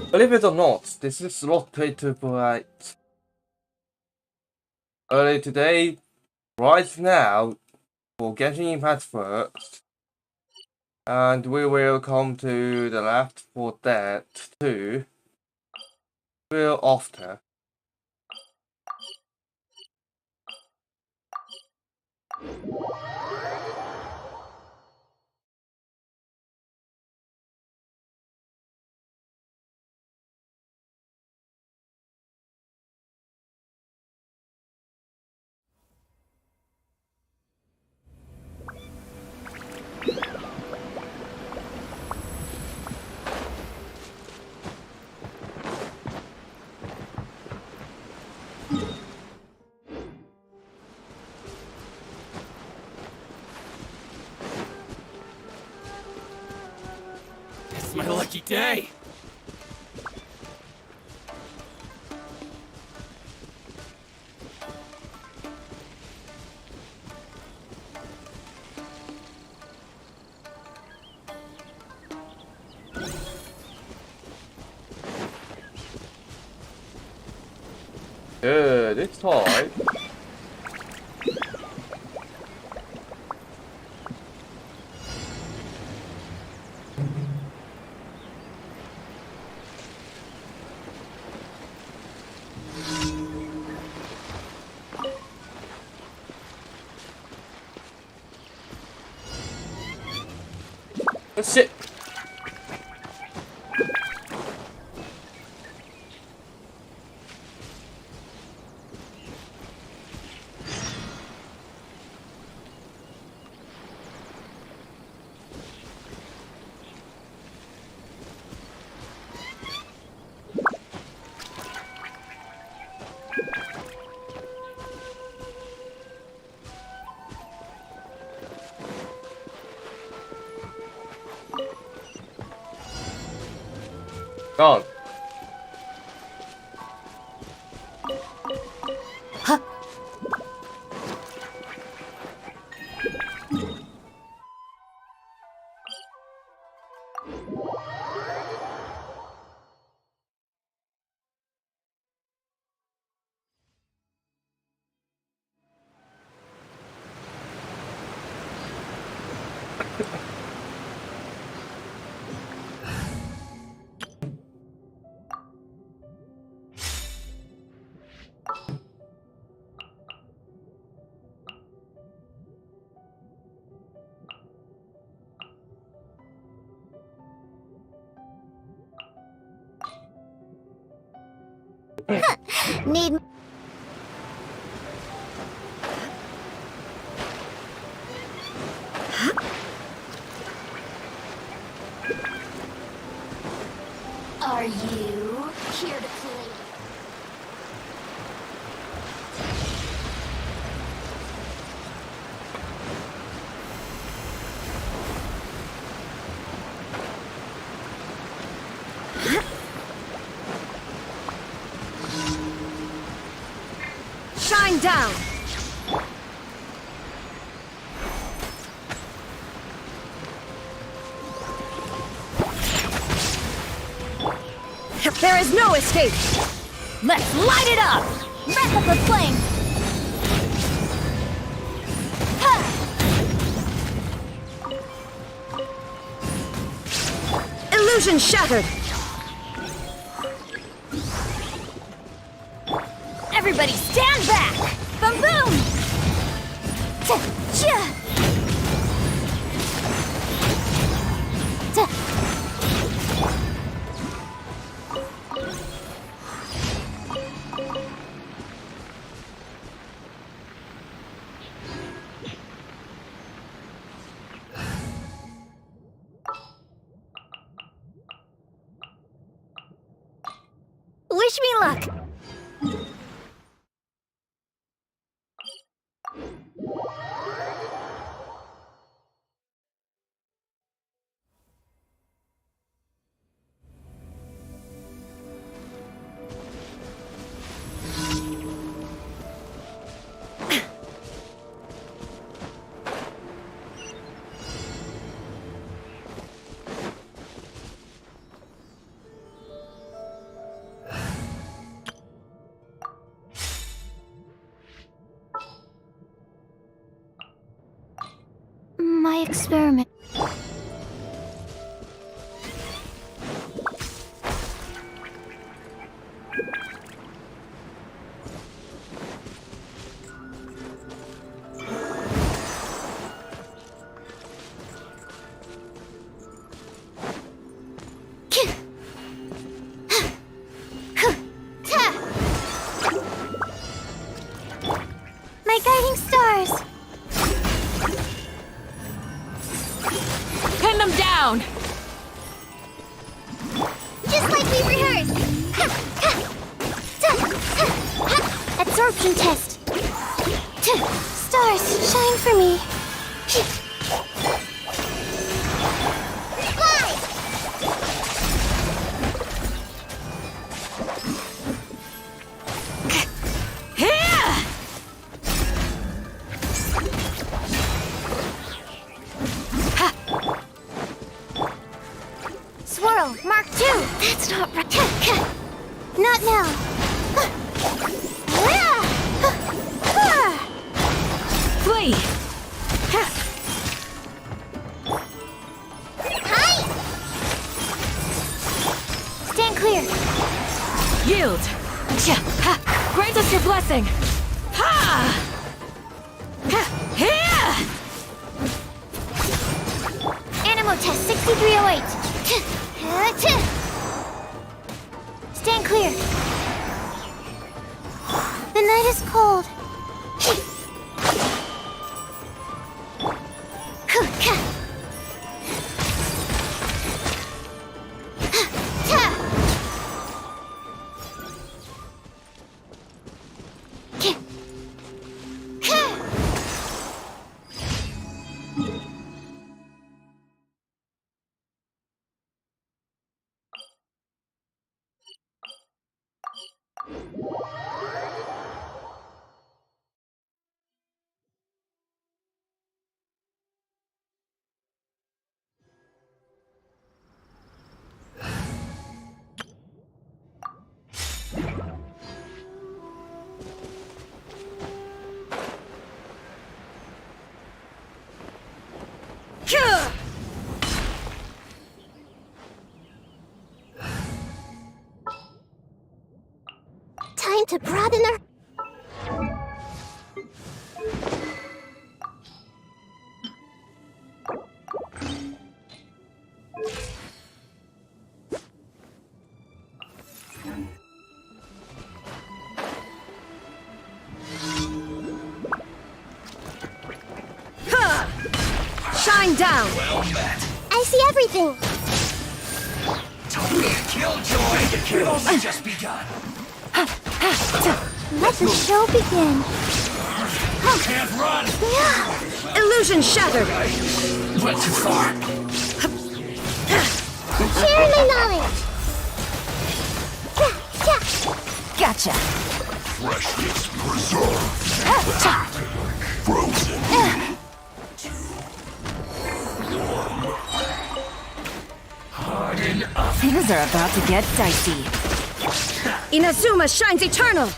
Believe it or not, this is not paid to bright. Early today, right now, for GenshinImpact first, and we will come to the left for that too. We'll after. It's my lucky day! Good, it's hard. Oh, shit! Gone. Huh. Need. Are you here to play? Shine down! There is no escape! Let's light it up! Wrap up the flame! Illusion shattered! Everybody stand back! Boom boom! Wish me luck! Why experiment? My guiding stars! Pin them down! Just like we rehearsed! Absorption test! Stars, shine for me! Fly! Swirl, Mark 2! That's not right. Not now. Flee! Hi! Stand clear. Yield! Grant us your blessing! Ha! Animo test 6308. Stand clear. The night is cold. Time to broaden our... Shine down! Well met. I see everything. Don't be a killjoy. The kill's just begun. Let the show begin. Can't run. Illusion shattered! Went too far. Share my knowledge. Gotcha! Freshness preserved. Frozen. Harden up. Things are about to get dicey. Inazuma shines eternal!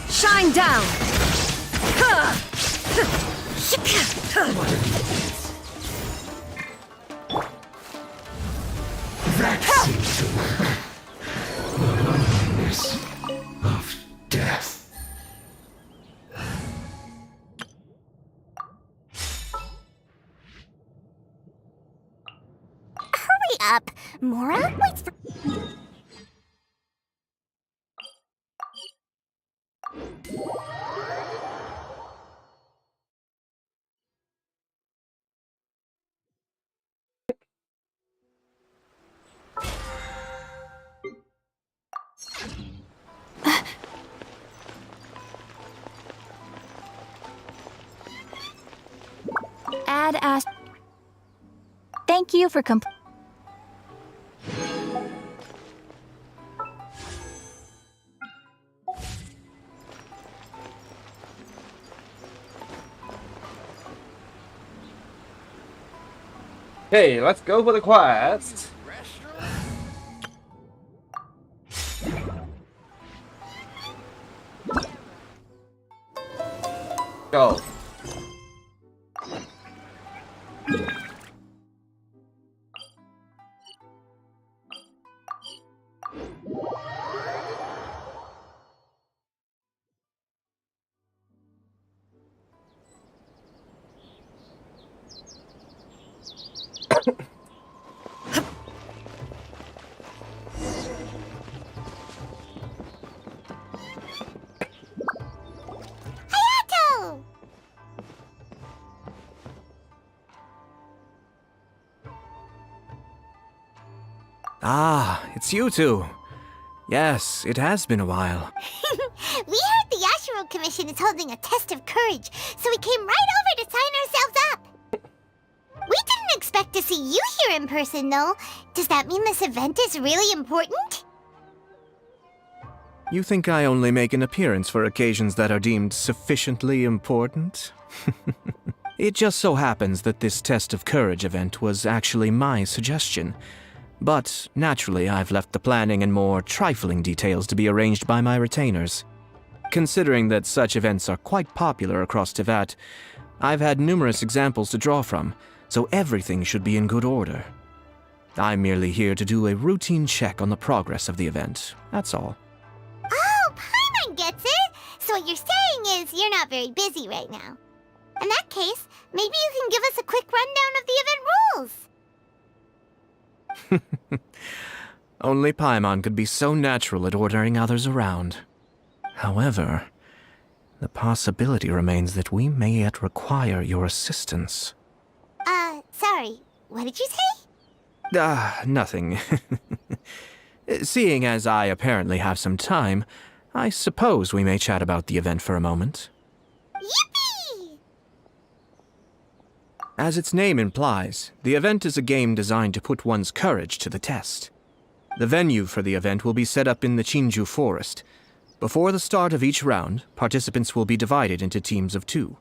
Shine down! That seems to work. The loneliness of death. Hurry up. Mora waits for... Add as... Thank you for Okay, let's go for the quest. Go. Hayato! Ah, it's you two. Yes, it has been a while. We heard the Yashiro Commission is holding a test of courage, so we came right over to sign ourselves up. We didn't expect to see you here in person, though. Does that mean this event is really important? You think I only make an appearance for occasions that are deemed sufficiently important? It just so happens that this test of courage event was actually my suggestion. But, naturally, I've left the planning and more trifling details to be arranged by my retainers. Considering that such events are quite popular across Teyvat, I've had numerous examples to draw from, so everything should be in good order. I'm merely here to do a routine check on the progress of the event, that's all. Oh, Paimon gets it! So what you're saying is you're not very busy right now. In that case, maybe you can give us a quick rundown of the event rules. Only Paimon could be so natural at ordering others around. However, the possibility remains that we may yet require your assistance. Sorry, what did you say? Nothing. Seeing as I apparently have some time, I suppose we may chat about the event for a moment. Yippee! As its name implies, the event is a game designed to put one's courage to the test. The venue for the event will be set up in the Chinju Forest. Before the start of each round, participants will be divided into teams of 2.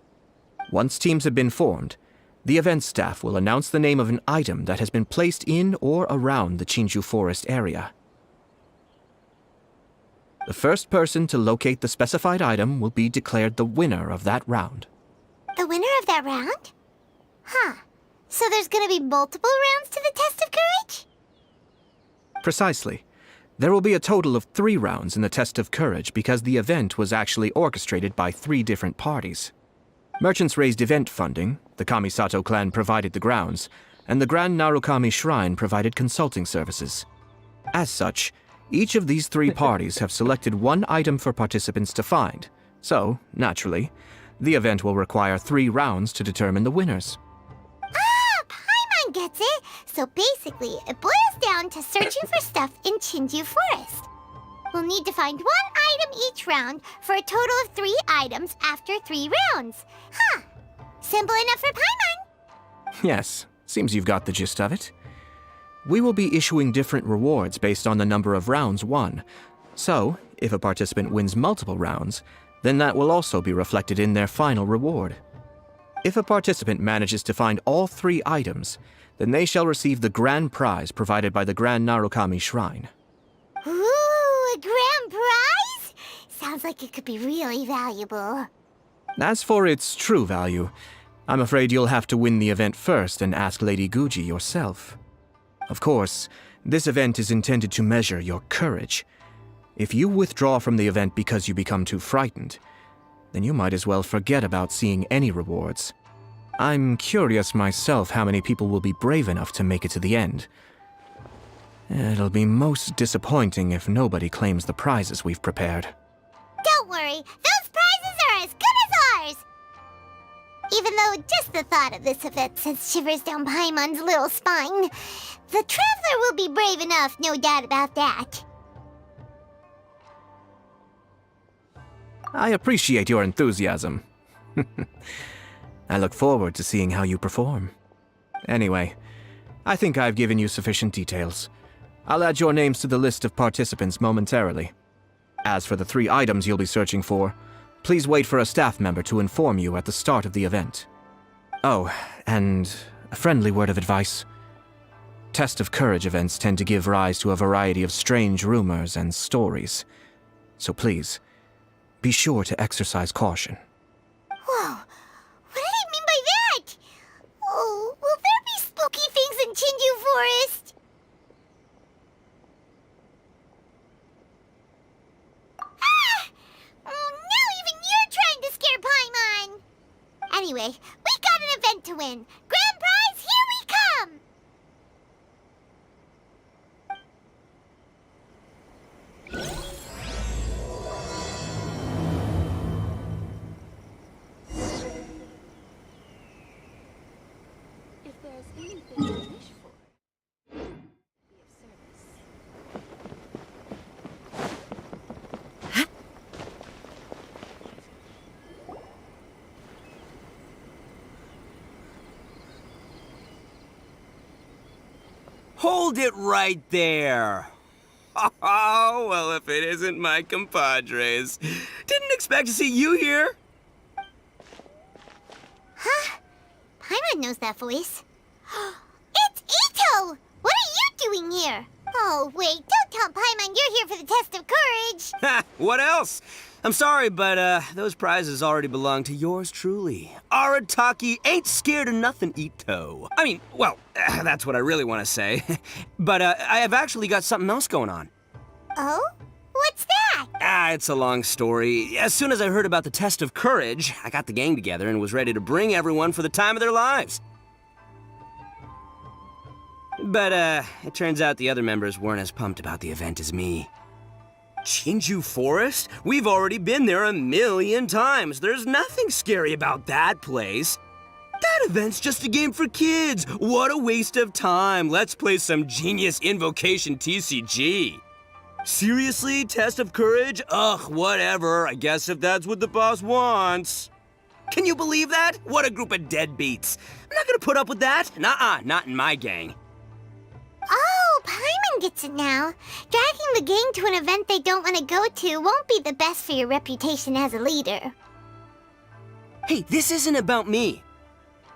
Once teams have been formed, the event staff will announce the name of an item that has been placed in or around the Chinju Forest area. The first person to locate the specified item will be declared the winner of that round. The winner of that round? Huh. So there's gonna be multiple rounds to the test of courage? Precisely. There will be a total of 3 rounds in the test of courage because the event was actually orchestrated by 3 different parties. Merchants raised event funding, the Kamisato clan provided the grounds, and the Grand Narukami Shrine provided consulting services. As such, each of these 3 parties have selected one item for participants to find, so, naturally, the event will require 3 rounds to determine the winners. Ah, Paimon gets it! So basically, it boils down to searching for stuff in Chinju Forest. We'll need to find 1 item each round for a total of 3 items after 3 rounds. Huh. Simple enough for Paimon. Yes, seems you've got the gist of it. We will be issuing different rewards based on the number of rounds won. So, if a participant wins multiple rounds, then that will also be reflected in their final reward. If a participant manages to find all 3 items, then they shall receive the grand prize provided by the Grand Narukami Shrine. Ooh, a grand prize? Sounds like it could be really valuable. As for its true value, I'm afraid you'll have to win the event first and ask Lady Guji yourself. Of course, this event is intended to measure your courage. If you withdraw from the event because you become too frightened, then you might as well forget about seeing any rewards. I'm curious myself how many people will be brave enough to make it to the end. It'll be most disappointing if nobody claims the prizes we've prepared. Don't worry, those prizes are as good as ours! Even though just the thought of this event sends shivers down Paimon's little spine, the Traveler will be brave enough, no doubt about that. I appreciate your enthusiasm. I look forward to seeing how you perform. Anyway, I think I've given you sufficient details. I'll add your names to the list of participants momentarily. As for the 3 items you'll be searching for, please wait for a staff member to inform you at the start of the event. Oh, and a friendly word of advice. Test of Courage events tend to give rise to a variety of strange rumors and stories. So please, be sure to exercise caution. Whoa, Anyway, we got an event to win. Grand prize, here we come! If there's anything to wish for, be of service. Hold it right there. Oh, well, if it isn't my compadres. Didn't expect to see you here. Huh? Paimon knows that voice. It's Ito! What are you doing here? Oh, wait, don't tell Paimon you're here for the test of courage. Ha! What else? I'm sorry, but those prizes already belong to yours truly. Arataki ain't scared of nothing, Ito. I mean, well, that's what I really want to say. But I have actually got something else going on. Oh? What's that? It's a long story. As soon as I heard about the test of courage, I got the gang together and was ready to bring everyone for the time of their lives. But it turns out the other members weren't as pumped about the event as me. Chinju Forest? We've already been there 1,000,000 times. There's nothing scary about that place. That event's just a game for kids. What a waste of time. Let's play some genius invocation TCG. Seriously? Test of courage? Ugh, whatever. I guess if that's what the boss wants. Can you believe that? What a group of deadbeats. I'm not gonna put up with that. Nuh-uh, not in my gang. Oh, Paimon gets it now. Dragging the gang to an event they don't want to go to won't be the best for your reputation as a leader. Hey, this isn't about me.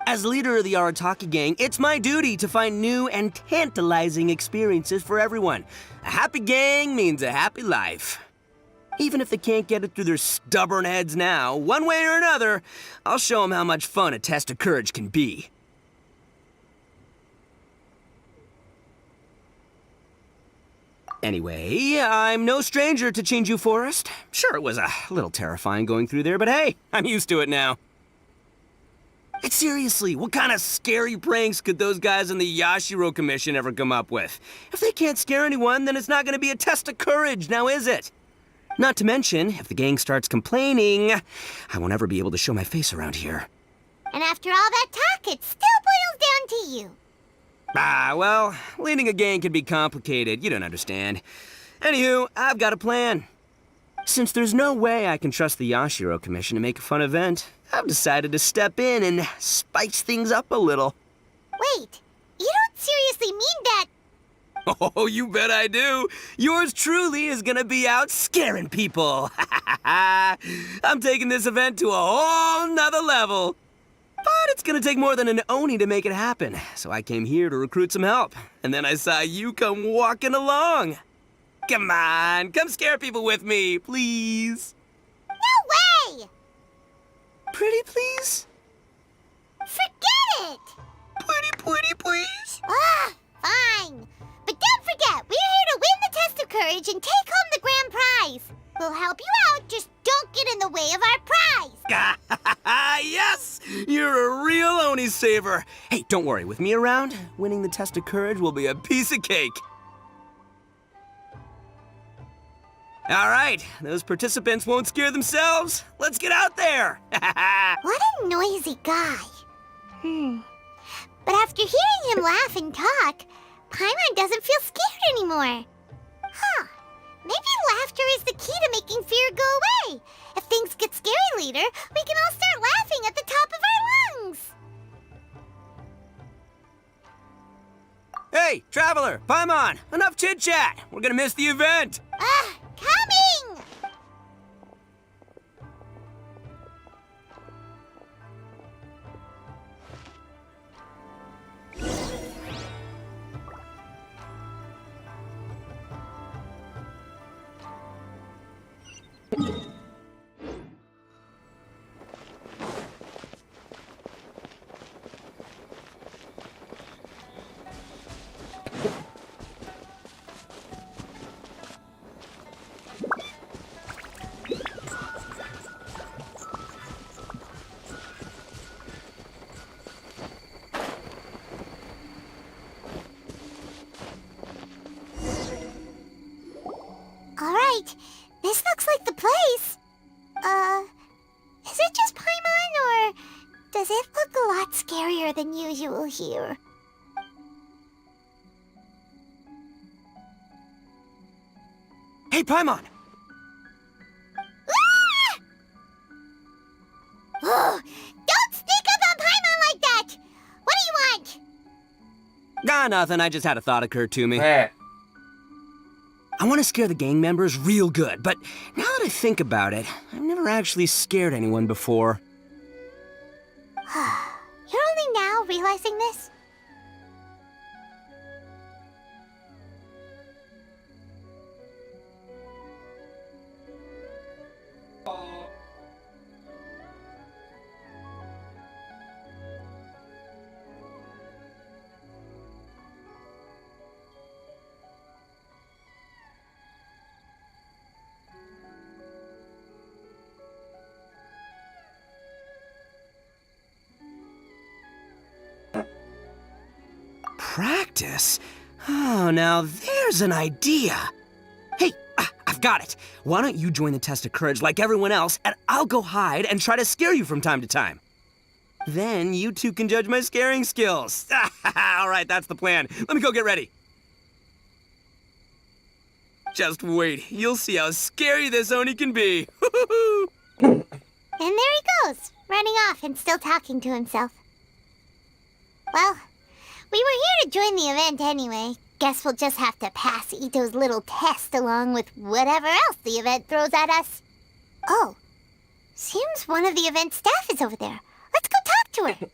As leader of the Arataki gang, it's my duty to find new and tantalizing experiences for everyone. A happy gang means a happy life. Even if they can't get it through their stubborn heads now, one way or another, I'll show them how much fun a test of courage can be. Anyway, I'm no stranger to Chinju Forest. Sure, it was a little terrifying going through there, but hey, I'm used to it now. And seriously, what kind of scary pranks could those guys in the Yashiro Commission ever come up with? If they can't scare anyone, then it's not going to be a test of courage, now is it? Not to mention, if the gang starts complaining, I won't ever be able to show my face around here. And after all that talk, it still boils down to you. Well, leading a gang can be complicated. You don't understand. Anywho, I've got a plan. Since there's no way I can trust the Yashiro Commission to make a fun event, I've decided to step in and spice things up a little. Wait, you don't seriously mean that? Oh, you bet I do. Yours truly is gonna be out scaring people. I'm taking this event to a whole nother level. But it's gonna take more than an Oni to make it happen, so I came here to recruit some help. And then I saw you come walking along. Come on, come scare people with me, please. No way! Pretty please? Forget it! Pretty please? Ah, fine. But don't forget, we're here to win the test of courage and take home the grand prize. We'll help you out, just don't get in the way of our prize. Yes! You're a real Oni saver. Hey, don't worry, with me around, winning the test of courage will be a piece of cake. All right, those participants won't scare themselves. Let's get out there. What a noisy guy. But after hearing him laugh and talk, Paimon doesn't feel scared anymore. Huh. Maybe laughter is the key to making fear go away. If things get scary later, we can all start laughing at the top of our lungs. Hey, Traveler, Paimon, enough chit-chat. We're gonna miss the event. Coming! right. This looks like the place. Is it just Paimon, or does it look a lot scarier than usual here? Hey, Paimon! Ah! Oh, don't sneak up on Paimon like that! What do you want? Ah, nothing. I just had a thought occur to me. Eh. I want to scare the gang members real good, but now that I think about it, I've never actually scared anyone before. You're only now realizing this? Practice? Oh, now there's an idea. Hey, I've got it. Why don't you join the test of courage like everyone else, and I'll go hide and try to scare you from time to time. Then you two can judge my scaring skills. All right, that's the plan. Let me go get ready. Just wait. You'll see how scary this Oni can be. And there he goes, running off and still talking to himself. Well, we were here to join the event anyway. Guess we'll just have to pass Ito's little test along with whatever else the event throws at us. Oh, seems one of the event staff is over there. Let's go talk to her.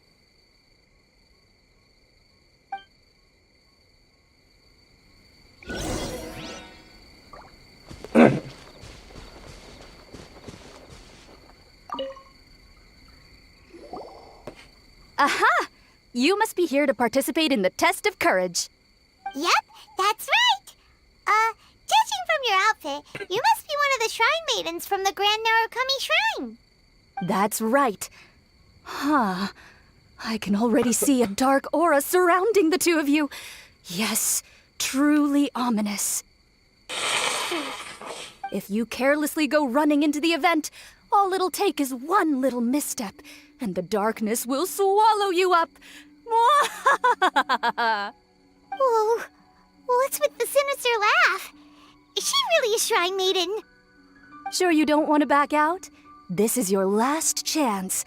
Aha! You must be here to participate in the test of courage. Yep, that's right. Judging from your outfit, you must be one of the shrine maidens from the Grand Narukami Shrine. That's right. Huh. I can already see a dark aura surrounding the two of you. Yes, truly ominous. If you carelessly go running into the event, all it'll take is one little misstep, and the darkness will swallow you up. Whoa, what's with the sinister laugh? Is she really a shrine maiden? Sure you don't want to back out? This is your last chance.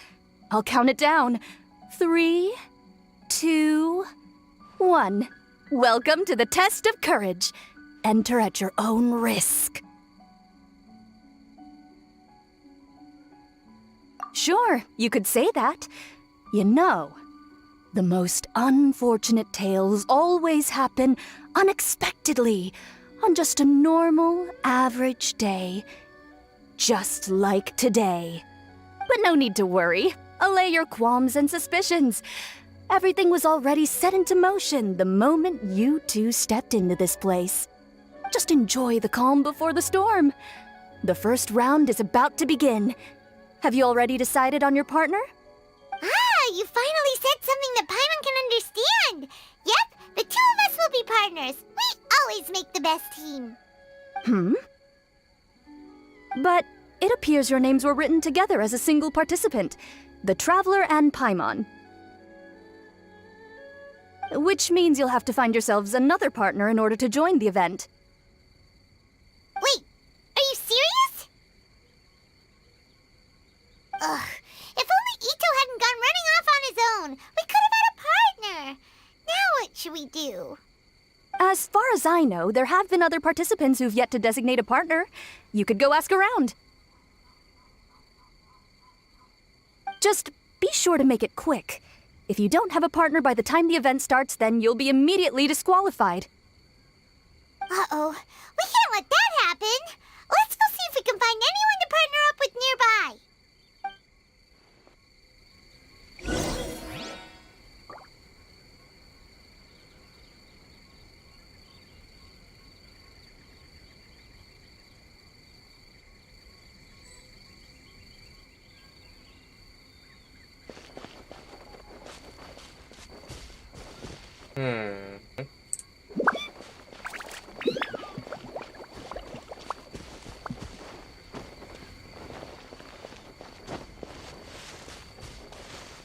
I'll count it down. 3, 2, 1. Welcome to the test of courage. Enter at your own risk. Sure, you could say that. You know, the most unfortunate tales always happen unexpectedly on just a normal, average day. Just like today. But no need to worry. Allay your qualms and suspicions. Everything was already set into motion the moment you two stepped into this place. Just enjoy the calm before the storm. The first round is about to begin. Have you already decided on your partner? Ah, you finally said something that Paimon can understand. Yep, the two of us will be partners. We always make the best team. But it appears your names were written together as a single participant, the Traveler and Paimon. Which means you'll have to find yourselves another partner in order to join the event. Wait, are you serious? Ugh, if only Ito hadn't gone running off on his own, we could have had a partner. Now what should we do? As far as I know, there have been other participants who've yet to designate a partner. You could go ask around. Just be sure to make it quick. If you don't have a partner by the time the event starts, then you'll be immediately disqualified. Uh-oh, we can't let that happen. Let's go see if we can find anyone to partner up with nearby.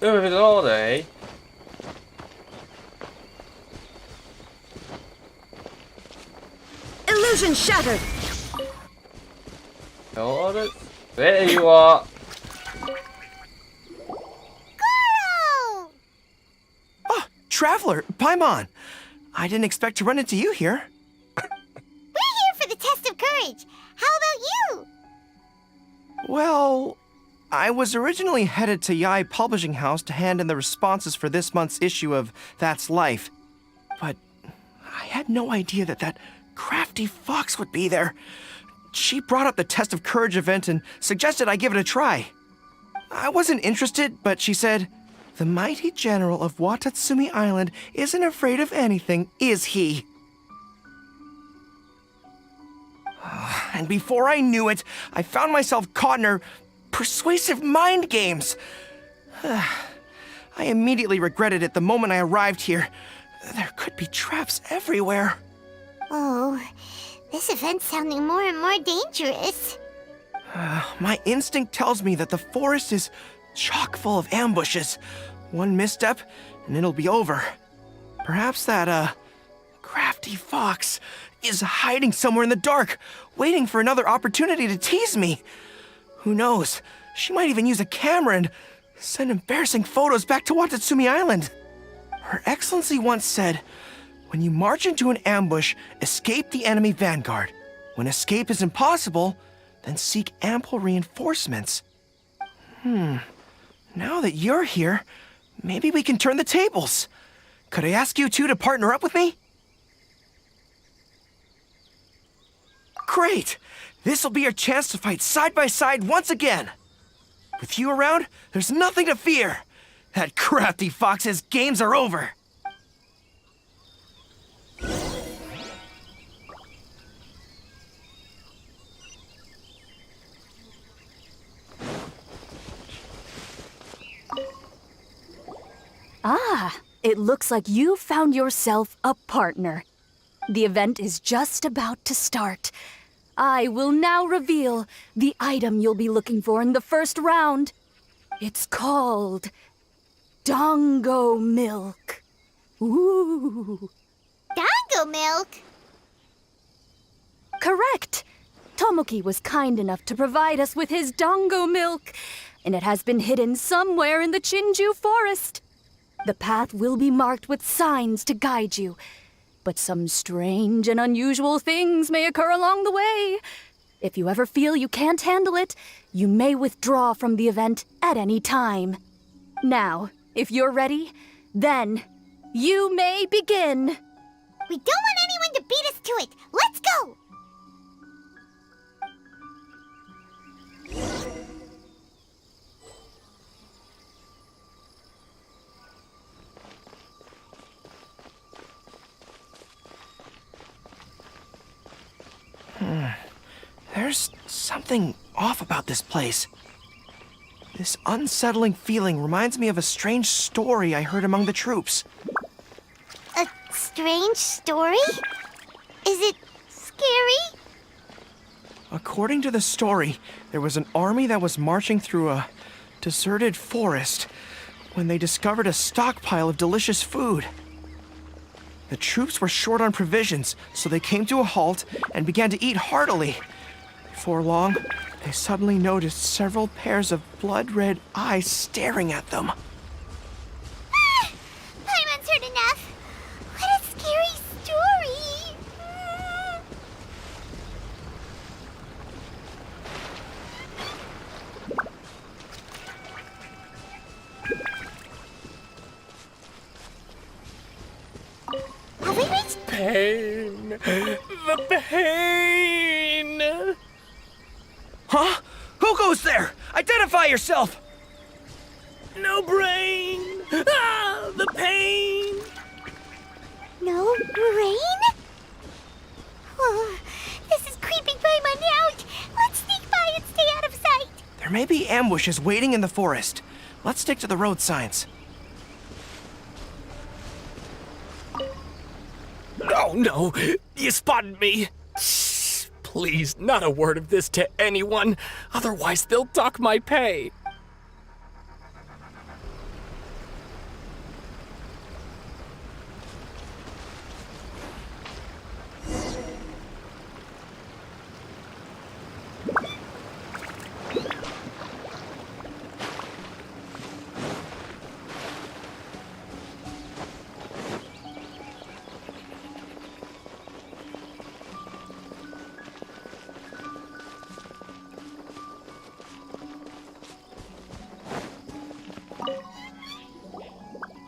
Everything all day. Illusion shattered! Got it. There you are. Goro! Oh, Traveler, Paimon. I didn't expect to run into you here. We're here for the test of courage. How about you? Well, I was originally headed to Yai Publishing House to hand in the responses for this month's issue of That's Life. But I had no idea that that crafty fox would be there. She brought up the Test of Courage event and suggested I give it a try. I wasn't interested, but she said, "The mighty general of Watatsumi Island isn't afraid of anything, is he?" And before I knew it, I found myself caught in her persuasive mind games. I immediately regretted it the moment I arrived here. There could be traps everywhere. Oh, this event's sounding more and more dangerous. My instinct tells me that the forest is chock full of ambushes. One misstep, and it'll be over. Perhaps that, crafty fox is hiding somewhere in the dark, waiting for another opportunity to tease me. Who knows? She might even use a camera and send embarrassing photos back to Watatsumi Island. Her Excellency once said, "When you march into an ambush, escape the enemy vanguard. When escape is impossible, then seek ample reinforcements." Now that you're here, maybe we can turn the tables. Could I ask you two to partner up with me? Great! This'll be your chance to fight side by side once again. With you around, there's nothing to fear. That crafty fox's games are over. Ah, it looks like you found yourself a partner. The event is just about to start. I will now reveal the item you'll be looking for in the first round. It's called Dongo Milk. Ooh. Dango milk? Correct. Tomoki was kind enough to provide us with his Dongo Milk, and it has been hidden somewhere in the Chinju forest. The path will be marked with signs to guide you, but some strange and unusual things may occur along the way. If you ever feel you can't handle it, you may withdraw from the event at any time. Now, if you're ready, then you may begin. We don't want anyone to beat us to it. Let's go! There's something off about this place. This unsettling feeling reminds me of a strange story I heard among the troops. A strange story? Is it scary? According to the story, there was an army that was marching through a deserted forest when they discovered a stockpile of delicious food. The troops were short on provisions, so they came to a halt and began to eat heartily. Before long, they suddenly noticed several pairs of blood-red eyes staring at them. Paimon's heard enough. What a scary story. Have we reached? Pain. The pain. Huh? Who goes there? Identify yourself! No brain. Ah, the pain. No rain? Oh, this is creeping Paimon out. Let's sneak by and stay out of sight. There may be ambushes waiting in the forest. Let's stick to the road signs. Oh no, you spotted me. Shh, please, not a word of this to anyone. Otherwise, they'll dock my pay.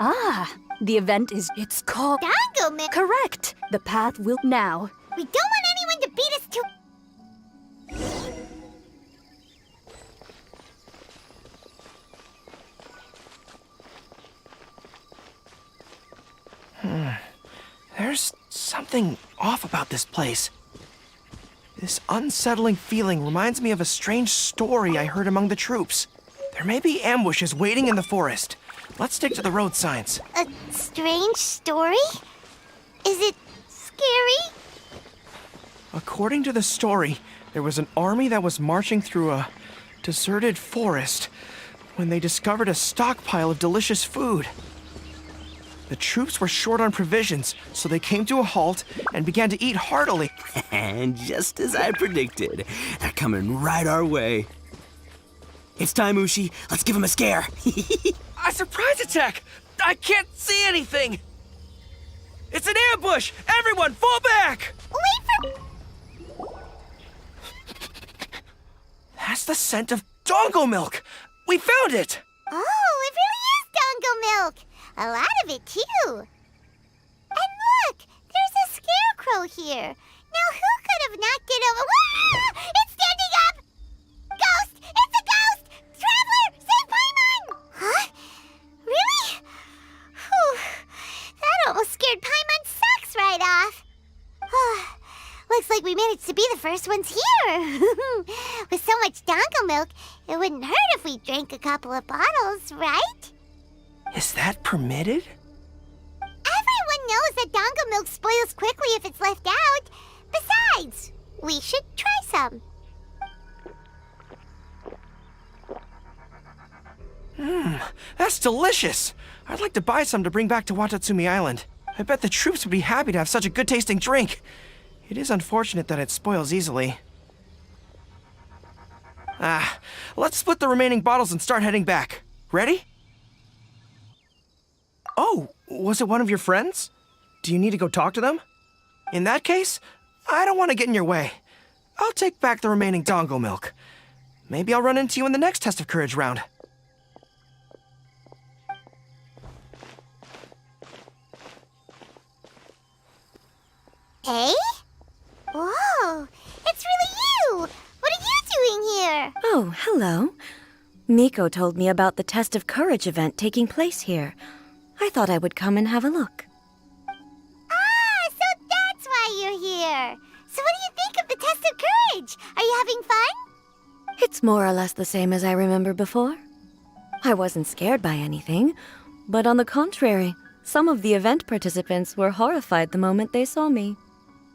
Ah, the event is... It's called... Dango Milk? Correct. The path will now. We don't want anyone to beat us to... There's something off about this place. This unsettling feeling reminds me of a strange story I heard among the troops. There may be ambushes waiting in the forest. Let's stick to the road signs. A strange story? Is it scary? According to the story, there was an army that was marching through a deserted forest when they discovered a stockpile of delicious food. The troops were short on provisions, so they came to a halt and began to eat heartily. And just as I predicted, they're coming right our way. It's time, Ushi. Let's give him a scare. A surprise attack! I can't see anything! It's an ambush! Everyone, fall back! Wait for... That's the scent of Dongo milk! We found it! Oh, it really is Dango Milk! A lot of it, too. And look, there's a scarecrow here. Now, who could have knocked it over? Wah! It's standing up! Ghost! It's a ghost! Traveler! Save Paimon! Huh? Really? Whew. That almost scared Paimon's socks right off. Looks like we managed to be the first ones here. With so much Dango Milk, it wouldn't hurt if we drank a couple of bottles, right? Is that permitted? Everyone knows that Dango Milk spoils quickly if it's left out. Besides, we should try some. That's delicious! I'd like to buy some to bring back to Watatsumi Island. I bet the troops would be happy to have such a good-tasting drink. It is unfortunate that it spoils easily. Let's split the remaining bottles and start heading back. Ready? Oh, was it one of your friends? Do you need to go talk to them? In that case, I don't want to get in your way. I'll take back the remaining Dongo milk. Maybe I'll run into you in the next test of courage round. Hey? Whoa, it's really you! What are you doing here? Oh, hello. Miko told me about the Test of Courage event taking place here. I thought I would come and have a look. Ah, so that's why you're here. So what do you think of the Test of Courage? Are you having fun? It's more or less the same as I remember before. I wasn't scared by anything, but on the contrary, some of the event participants were horrified the moment they saw me.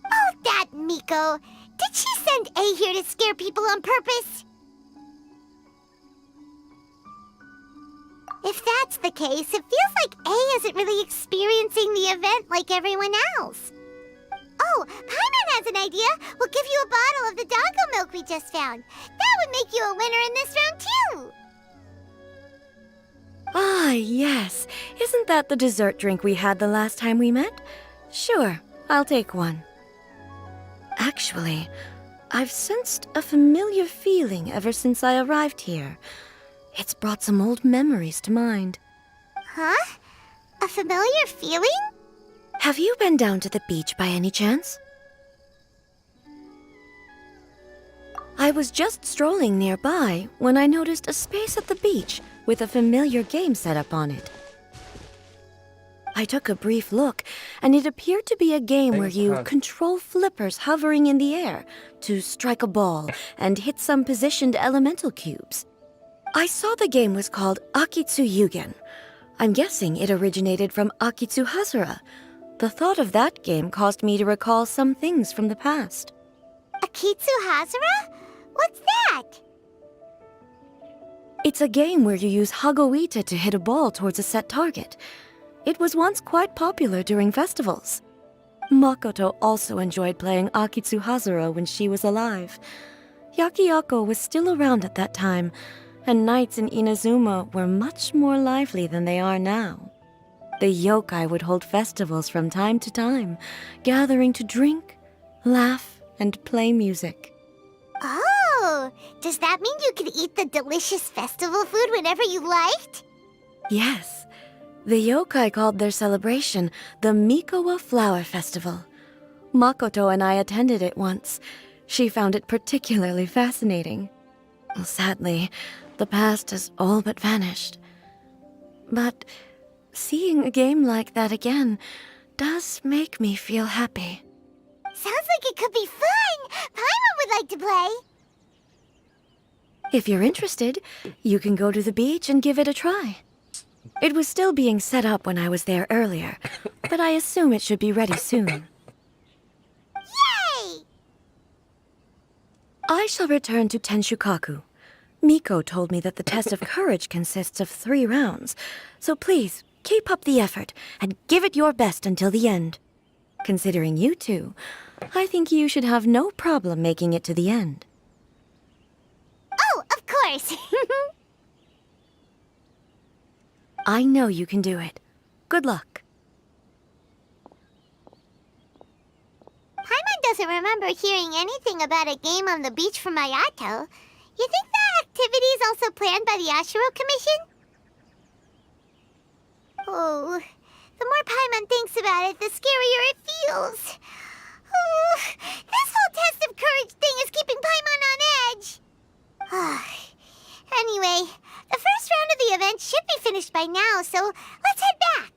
Oh, that Miko. Did she send A here to scare people on purpose? If that's the case, it feels like A isn't really experiencing the event like everyone else. Oh, Paimon has an idea. We'll give you a bottle of the Dango milk we just found. That would make you a winner in this round, too. Ah, yes. Isn't that the dessert drink we had the last time we met? Sure, I'll take one. Actually, I've sensed a familiar feeling ever since I arrived here. It's brought some old memories to mind. Huh? A familiar feeling? Have you been down to the beach by any chance? I was just strolling nearby when I noticed a space at the beach with a familiar game set up on it. I took a brief look, and it appeared to be a game where you control flippers hovering in the air to strike a ball and hit some positioned elemental cubes. I saw the game was called Akitsu Yugen. I'm guessing it originated from Akitsu Hazura. The thought of that game caused me to recall some things from the past. Akitsu Hazura? What's that? It's a game where you use Hagoita to hit a ball towards a set target. It was once quite popular during festivals. Makoto also enjoyed playing Akitsu Hazura when she was alive. Yakiako was still around at that time, and nights in Inazuma were much more lively than they are now. The yokai would hold festivals from time to time, gathering to drink, laugh, and play music. Oh, does that mean you could eat the delicious festival food whenever you liked? Yes, The yokai called their celebration the Mikowa Flower Festival. Makoto and I attended it once. She found it particularly fascinating. Sadly, the past has all but vanished. But seeing a game like that again does make me feel happy. Sounds like it could be fun! Paimon would like to play! If you're interested, you can go to the beach and give it a try. It was still being set up when I was there earlier, but I assume it should be ready soon. Yay! I shall return to Tenshukaku. Miko told me that the test of courage consists of 3 rounds, so please, keep up the effort and give it your best until the end. Considering you two, I think you should have no problem making it to the end. Oh, of course! I know you can do it. Good luck. Paimon doesn't remember hearing anything about a game on the beach from Mayato. You think that activity is also planned by the Ashiro Commission? Oh, the more Paimon thinks about it, the scarier it feels. Oh, this whole test of courage thing is keeping Paimon on edge. Anyway, the first round of the event should be finished by now, so let's head back.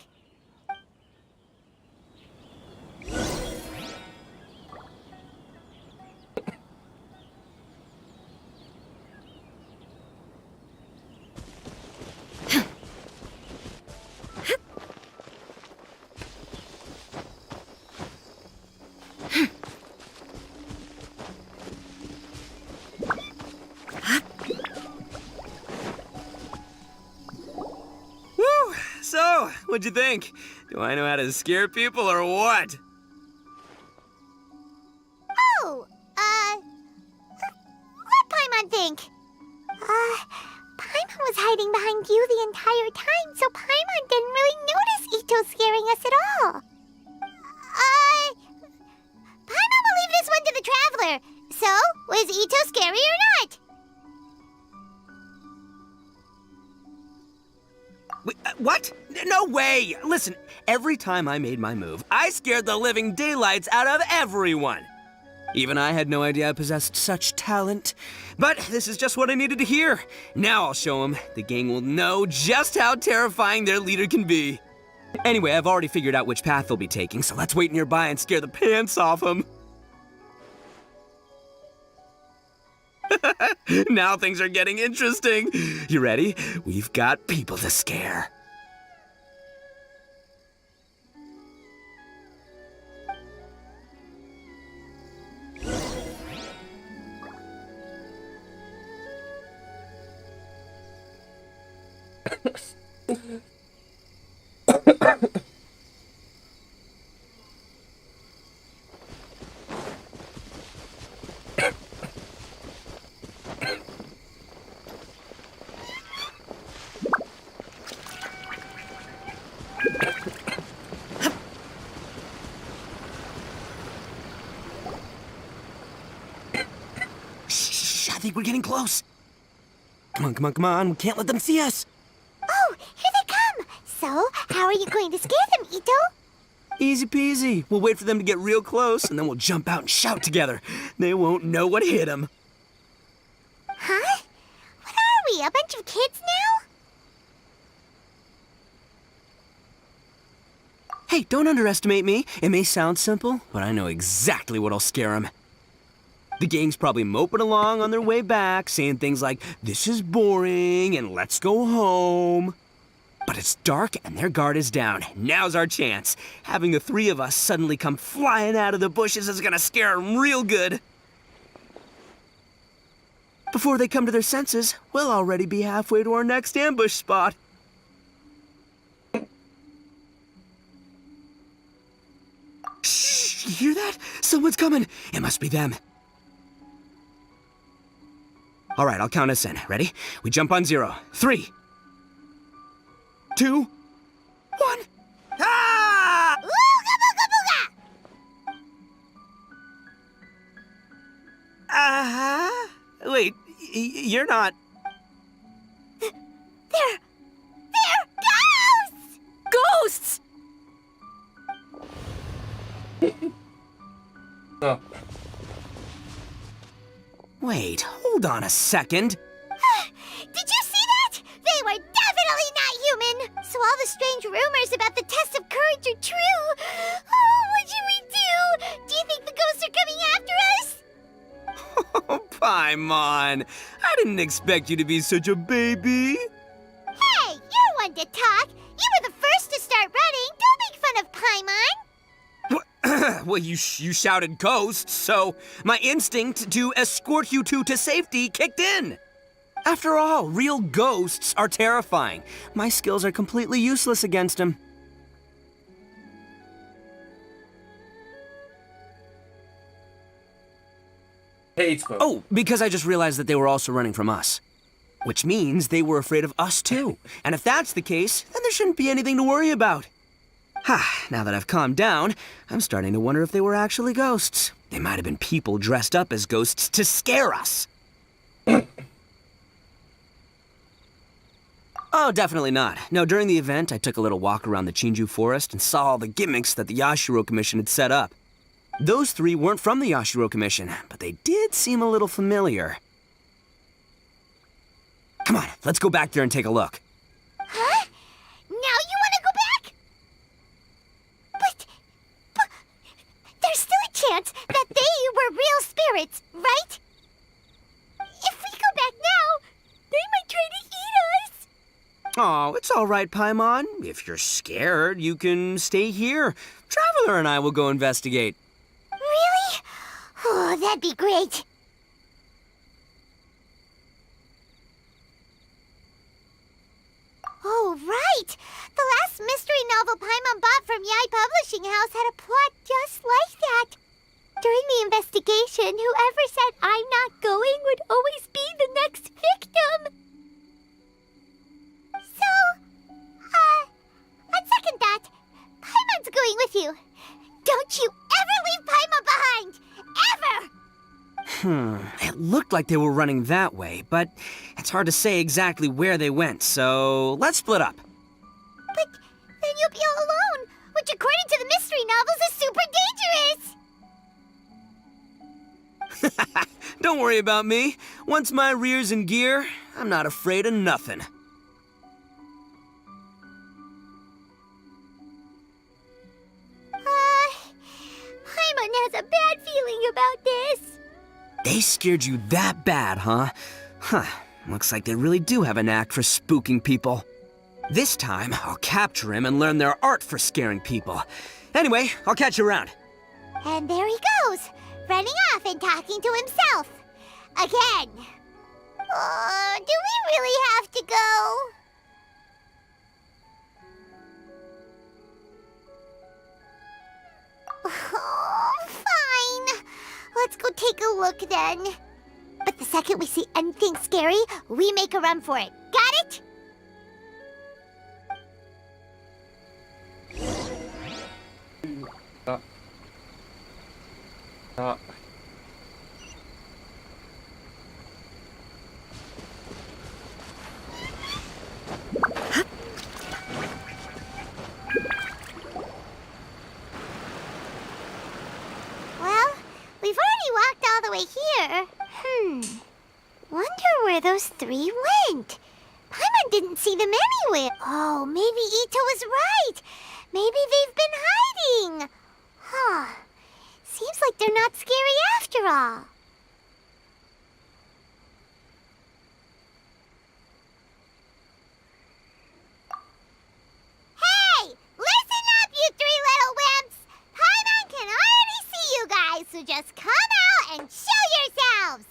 So, what'd you think? Do I know how to scare people or what? Oh, what'd Paimon think? Paimon was hiding behind you the entire time, so Paimon didn't really notice Ito scaring us at all. Paimon will leave this one to the Traveler. So, was Ito scary or not? Wait, what? No way! Listen, every time I made my move, I scared the living daylights out of everyone. Even I had no idea I possessed such talent. But this is just what I needed to hear. Now I'll show them. The gang will know just how terrifying their leader can be. Anyway, I've already figured out which path they'll be taking, so let's wait nearby and scare the pants off them. Now things are getting interesting. You ready? We've got people to scare. Shh, I think we're getting close. Come on, come on, come on. We can't let them see us. Oh, here they come. So, how are you going to scare them, Ito? Easy peasy. We'll wait for them to get real close, and then we'll jump out and shout together. They won't know what hit them. Huh? What are we, a bunch of kids now? Hey, don't underestimate me. It may sound simple, but I know exactly what'll scare them. The gang's probably moping along on their way back, saying things like, "This is boring," and "Let's go home." But it's dark and their guard is down. Now's our chance. Having the 3 of us suddenly come flying out of the bushes is gonna scare them real good. Before they come to their senses, we'll already be halfway to our next ambush spot. Shh, you hear that? Someone's coming. It must be them. All right, I'll count us in. Ready? We jump on 0. 3, 2, 1. Ah! Ooga booga booga! Wait, you're not... They're ghosts! Wait, hold on a second. Did you see that? They were definitely not human. So all the strange rumors about the test of courage are true. Oh, what should we do? Do you think the ghosts are coming after us? Oh, Paimon. I didn't expect you to be such a baby. Hey, you're one to talk. You were the first to start running. Don't make fun of Paimon. Well, you shouted ghosts, so my instinct to escort you two to safety kicked in. After all, real ghosts are terrifying. My skills are completely useless against them. Hateful. Oh, because I just realized that they were also running from us. Which means they were afraid of us too. And if that's the case, then there shouldn't be anything to worry about. Now that I've calmed down, I'm starting to wonder if they were actually ghosts. They might have been people dressed up as ghosts to scare us. Oh, definitely not. No, during the event, I took a little walk around the Chinju forest and saw all the gimmicks that the Yashiro Commission had set up. Those three weren't from the Yashiro Commission, but they did seem a little familiar. Come on, let's go back there and take a look. Huh? Now you want to go back? But there's still a chance that they were real spirits, right? If we go back now, they might try to eat us. Oh, it's all right, Paimon. If you're scared, you can stay here. Traveler and I will go investigate. Really? Oh, that'd be great. Oh, right! The last mystery novel Paimon bought from Yai Publishing House had a plot just like that. During the investigation, whoever said I'm not going would always be the next victim. So, on second thought, Paimon's going with you. Don't you ever leave Paimon behind! Ever! It looked like they were running that way, but it's hard to say exactly where they went, so let's split up. But then you'll be all alone, which according to the mystery novels is super dangerous! Don't worry about me. Once my rear's in gear, I'm not afraid of nothing. Paimon has a bad feeling about this. They scared you that bad, huh? Looks like they really do have a knack for spooking people. This time, I'll capture him and learn their art for scaring people. Anyway, I'll catch you around. And there he goes, running off and talking to himself. Again. Do we really have to go? Oh, fine. Let's go take a look then. But the second we see anything scary, we make a run for it. Got it? Well, we've already walked all the way here. Wonder where those three went. Paimon didn't see them anywhere. Oh, maybe Ito was right. Maybe they've been hiding. Seems like they're not scary after all. Hey! Listen up, you three little wimps! Paimon can already see you guys, so just come out and show yourselves!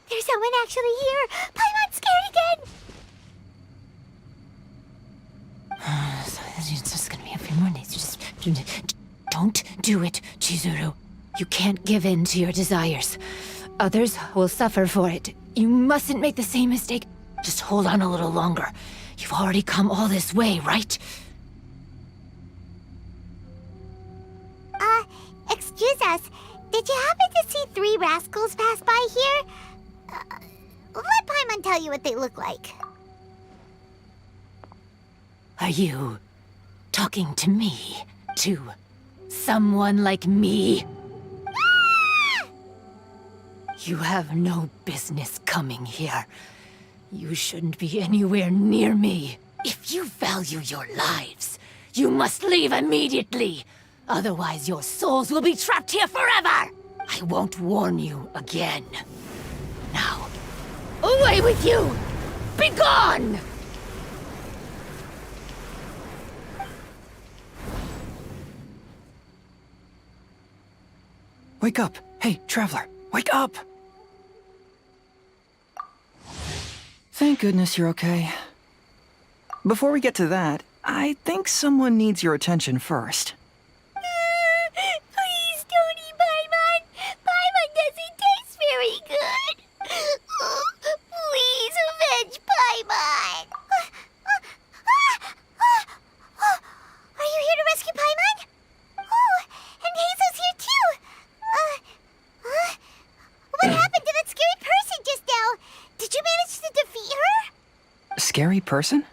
There's someone actually here! Paimon's scared again! It's just gonna be a few more days. Just don't do it, Chizuru. You can't give in to your desires. Others will suffer for it. You mustn't make the same mistake. Just hold on a little longer. You've already come all this way, right? Excuse us. Did you happen to see three rascals pass by here? Let Paimon tell you what they look like. Are you talking to me? To someone like me? You have no business coming here. You shouldn't be anywhere near me. If you value your lives, you must leave immediately. Otherwise, your souls will be trapped here forever. I won't warn you again. Now, away with you! Be gone! Wake up! Hey, traveler, wake up! Thank goodness you're okay. Before we get to that, I think someone needs your attention first. Please don't eat Paimon. Paimon doesn't taste very good. Please avenge Paimon. Are you here to rescue Paimon? Oh, and Hazel's here too. What happened to that scary person just now? Did you manage to defeat her? Scary person?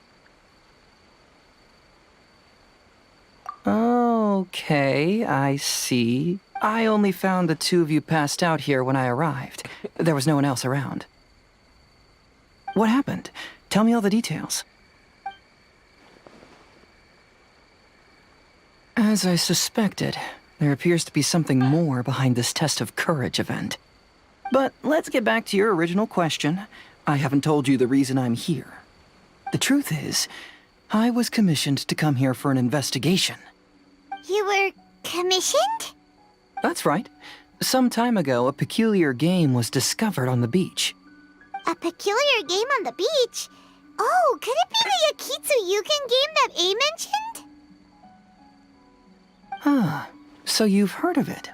Okay, I see. I only found the two of you passed out here when I arrived. There was no one else around. What happened? Tell me all the details. As I suspected, there appears to be something more behind this test of courage event. But let's get back to your original question. I haven't told you the reason I'm here. The truth is, I was commissioned to come here for an investigation. You were commissioned? That's right. Some time ago, a peculiar game was discovered on the beach. A peculiar game on the beach? Oh, could it be the Akitsu Yugen game that A mentioned? Ah, so you've heard of it.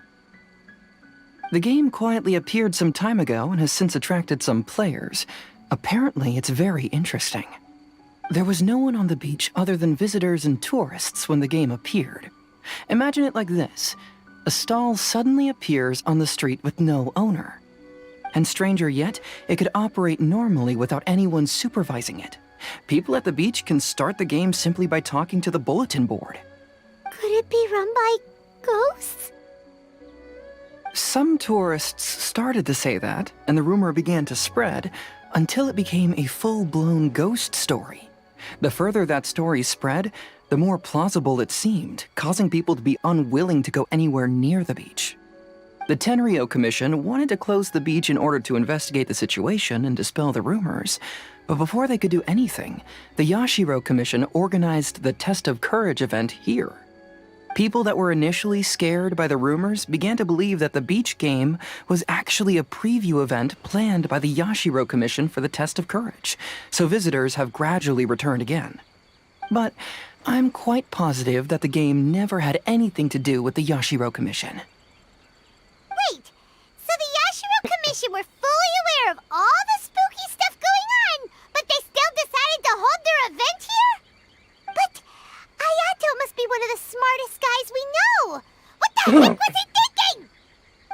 The game quietly appeared some time ago and has since attracted some players. Apparently, it's very interesting. There was no one on the beach other than visitors and tourists when the game appeared. Imagine it like this. A stall suddenly appears on the street with no owner. And stranger yet, it could operate normally without anyone supervising it. People at the beach can start the game simply by talking to the bulletin board. Could it be run by ghosts? Some tourists started to say that, and the rumor began to spread, until it became a full-blown ghost story. The further that story spread, the more plausible it seemed, causing people to be unwilling to go anywhere near the beach. The Tenryo Commission wanted to close the beach in order to investigate the situation and dispel the rumors, but before they could do anything, the Yashiro Commission organized the Test of Courage event here. People that were initially scared by the rumors began to believe that the beach game was actually a preview event planned by the Yashiro Commission for the Test of Courage, so visitors have gradually returned again. But I'm quite positive that the game never had anything to do with the Yashiro Commission. Wait, so the Yashiro Commission were fully aware of all the spooky stuff going on, but they still decided to hold their event here? But Ayato must be one of the smartest guys we know. What the heck was he thinking?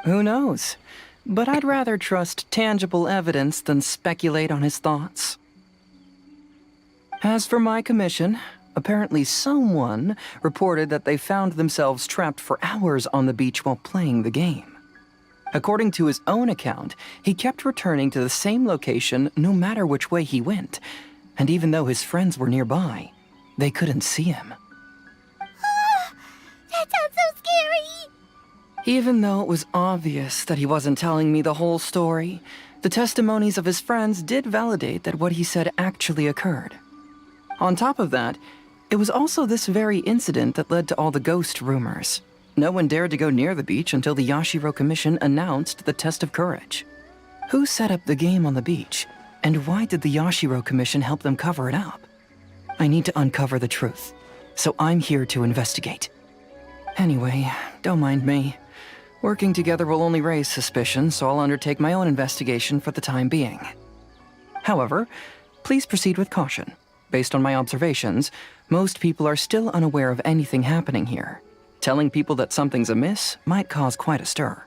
Who knows? But I'd rather trust tangible evidence than speculate on his thoughts. As for my commission, apparently someone reported that they found themselves trapped for hours on the beach while playing the game. According to his own account, he kept returning to the same location no matter which way he went, and even though his friends were nearby, they couldn't see him. That sounds so scary. Even though it was obvious that he wasn't telling me the whole story, the testimonies of his friends did validate that what he said actually occurred. On top of that, it was also this very incident that led to all the ghost rumors. No one dared to go near the beach until the Yashiro Commission announced the Test of Courage. Who set up the game on the beach, and why did the Yashiro Commission help them cover it up? I need to uncover the truth, so I'm here to investigate. Anyway, don't mind me. Working together will only raise suspicion, so I'll undertake my own investigation for the time being. However, please proceed with caution. Based on my observations, most people are still unaware of anything happening here. Telling people that something's amiss might cause quite a stir.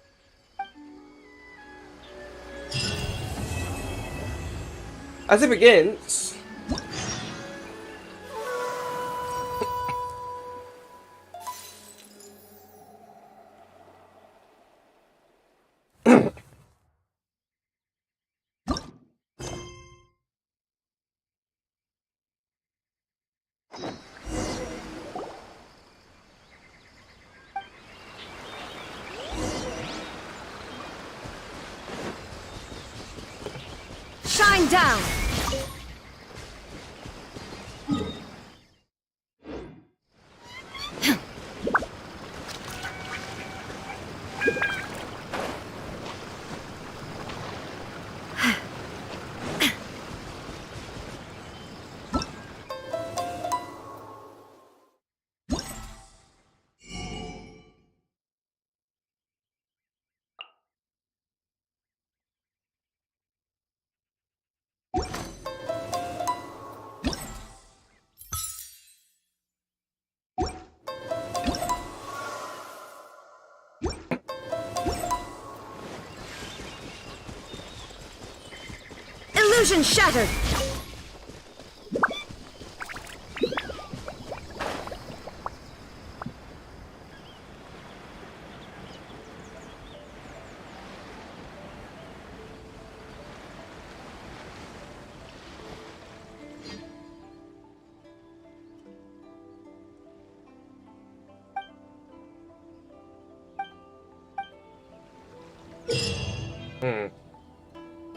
As it begins, down! Illusion shattered!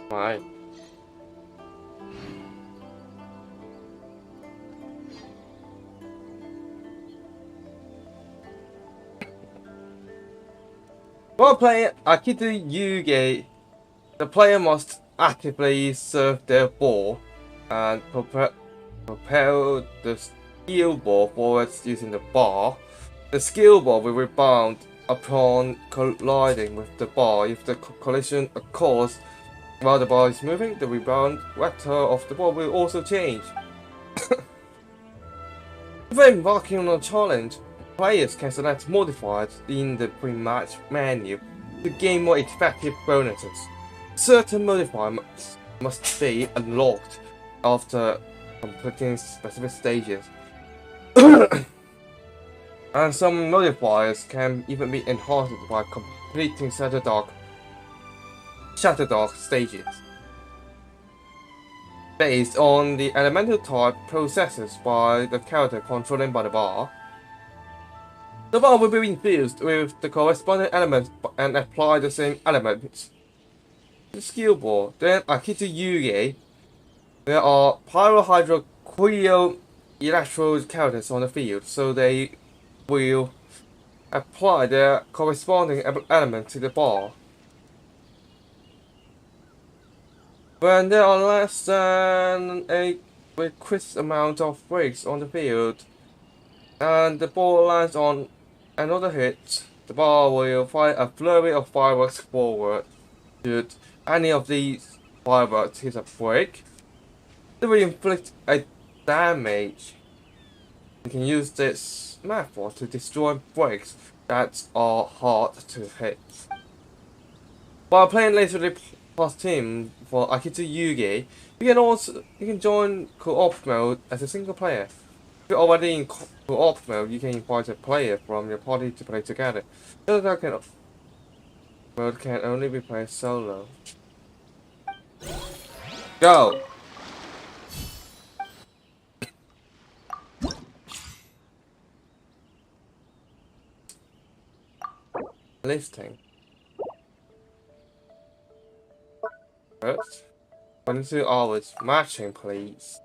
Why? While playing Akito Yugi, the player must actively serve their ball and propel the skill ball forwards using the bar. The skill ball will rebound upon colliding with the bar. If the collision occurs while the ball is moving, the rebound vector of the ball will also change. When embarking on a challenge, players can select modifiers in the pre-match menu to gain more effective bonuses. Certain modifiers must be unlocked after completing specific stages. And some modifiers can even be enhanced by completing Shatterdark stages. Based on the elemental type processed by the character controlling by the bar, the bar will be infused with the corresponding element and apply the same elements to the skill ball. Then Akito Yugi, there are Pyro, Hydro, Queo, Electro characters on the field, so they will apply their corresponding element to the bar. When there are less than a requisite amount of breaks on the field, and the ball lands on another hit, the bar will fire a flurry of fireworks forward. Should any of these fireworks hit a break, they will inflict a damage. You can use this method to destroy breaks that are hard to hit. While playing later plus team for Akito Yugi, you can join co-op mode as a single player. If you're already in co-op mode, you can invite a player from your party to play together. The other mode can only be played solo. Go! Listing. First, 22 hours matching, please.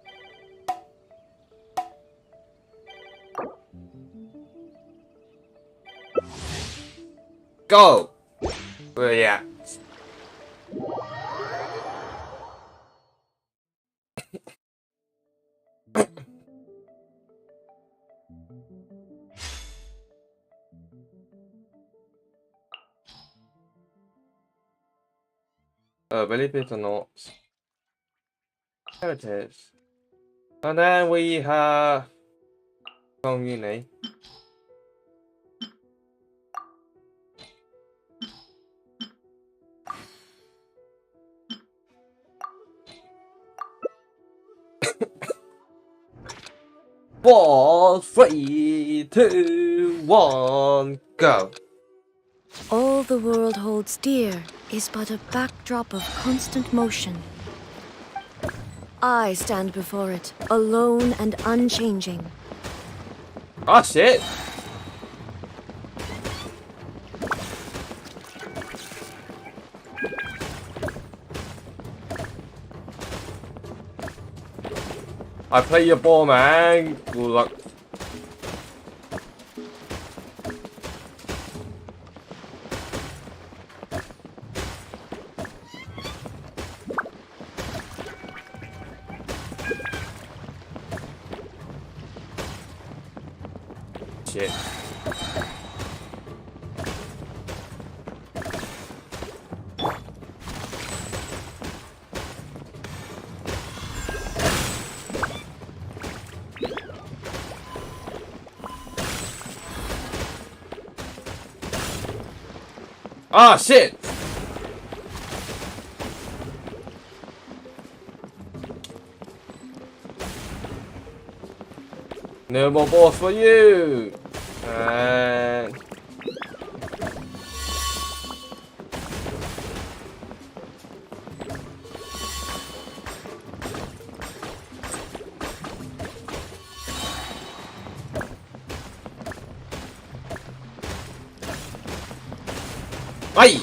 Go! Yeah. Believe it or not. There it is. And then we have Uni. Four, 3, 2, 1, go! All the world holds dear is but a backdrop of constant motion. I stand before it, alone and unchanging. Ah, shit! I play your ball, man. Good luck. Shit. Ah, shit! No more balls for you! And... Aye!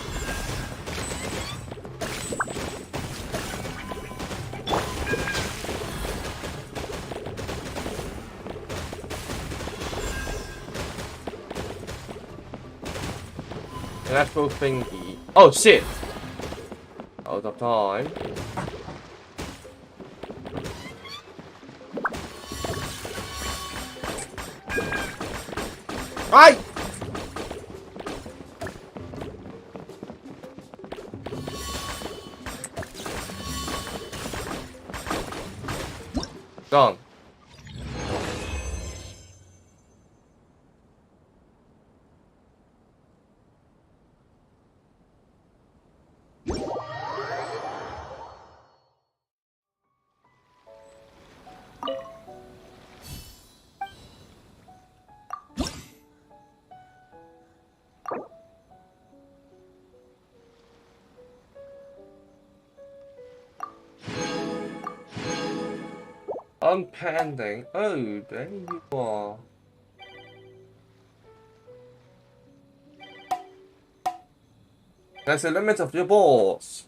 Natural thingy. Oh shit! Out of time. Aye! Gone. Unpending. Oh, there you are. That's the limit of your balls.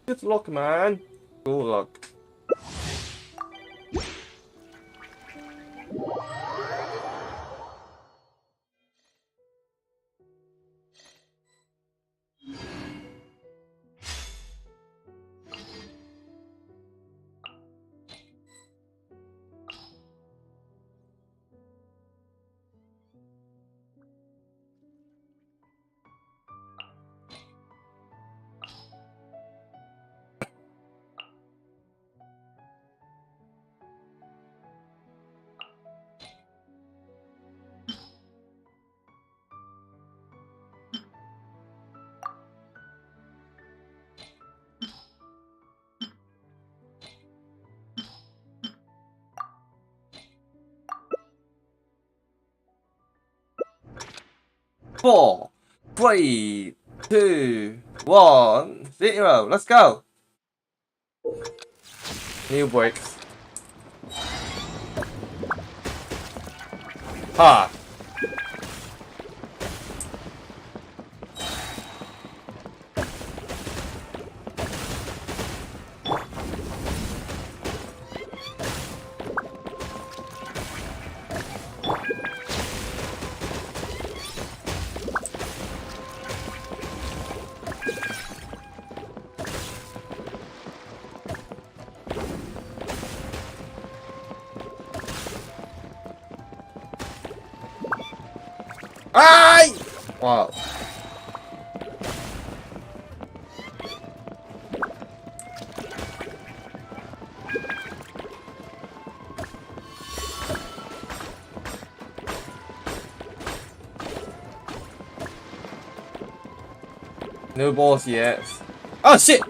Good luck, man. Good luck. Four, 3, 2, 1, 0. Let's go. New breaks. Ha. Ay! Wow. No balls yet. Oh shit!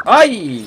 Ay!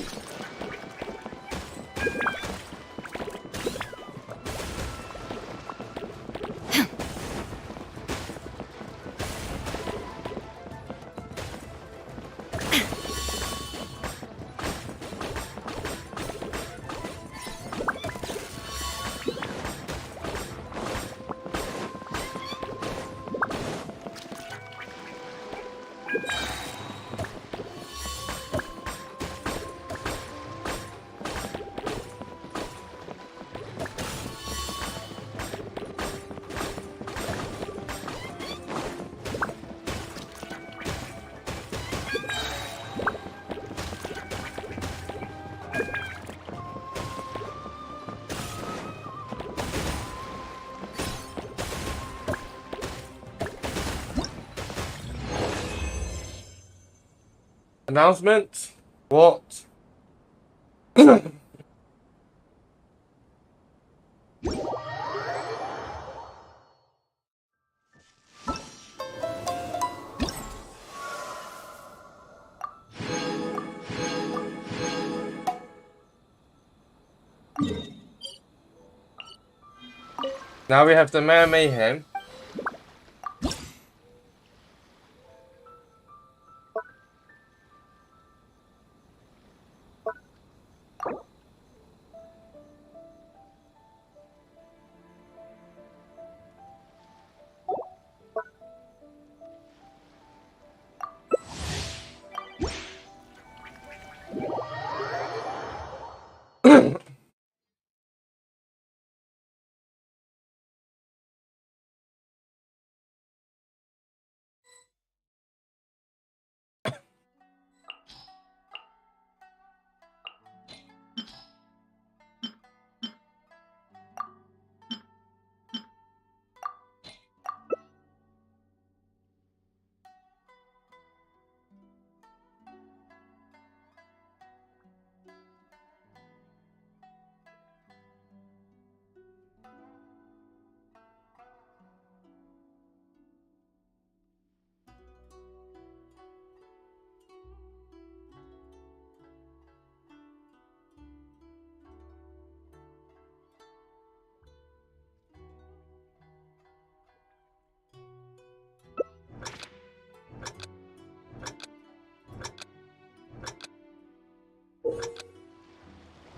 Announcement? What? Now we have the Man Mayhem.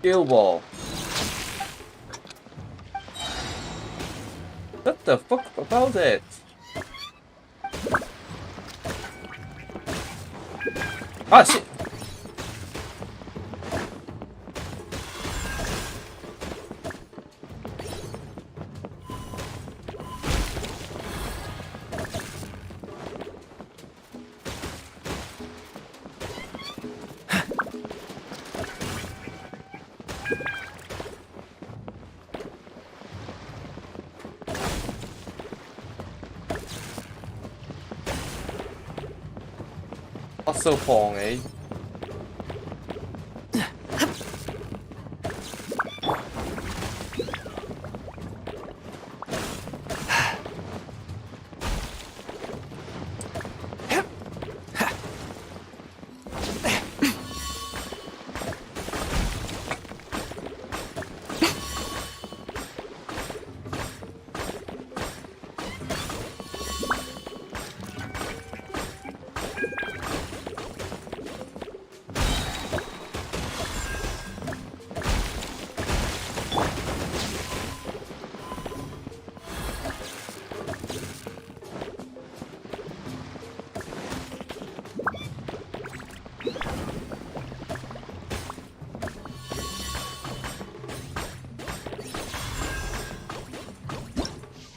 Skill wall. What the fuck about it? Ah shit! So Pong, eh?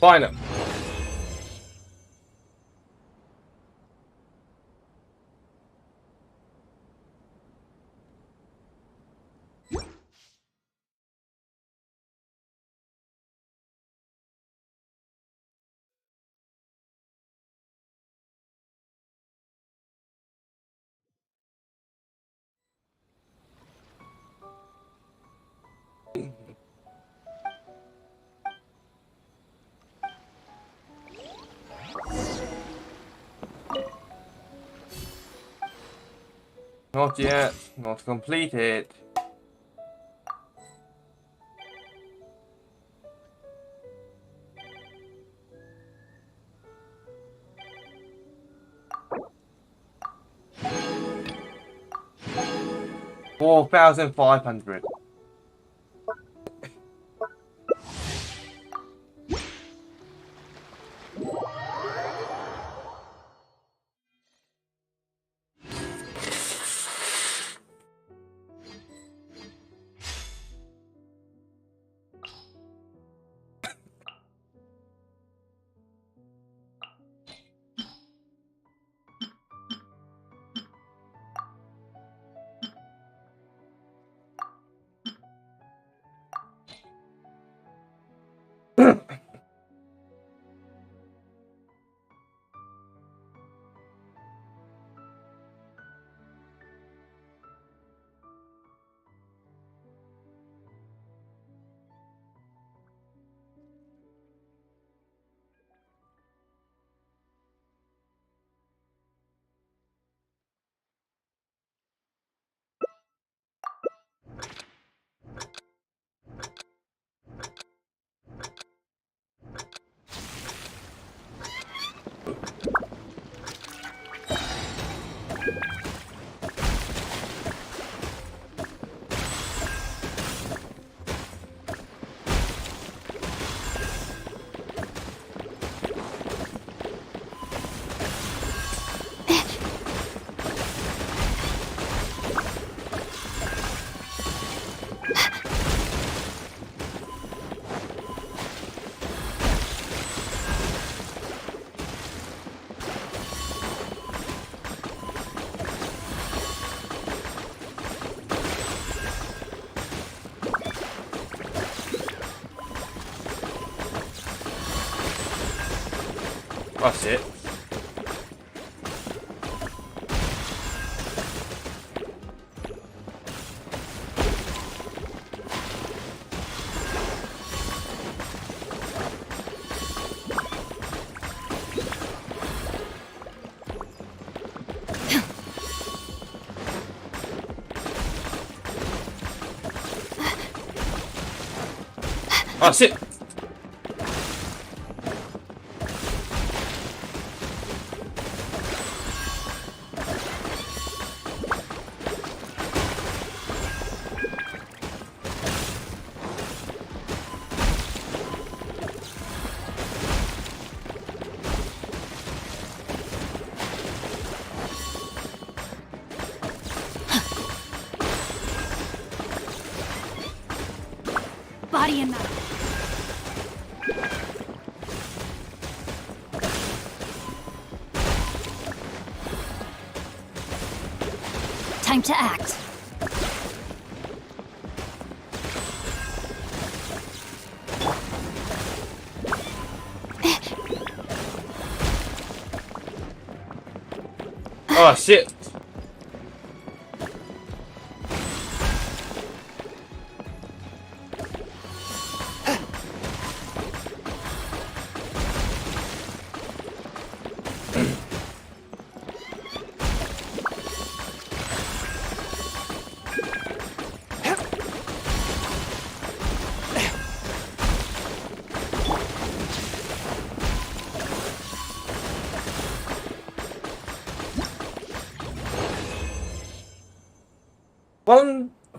Find him. Not yet. Not completed. $4,500. That's it. That's it. Body and mouth. Time to act. Oh shit.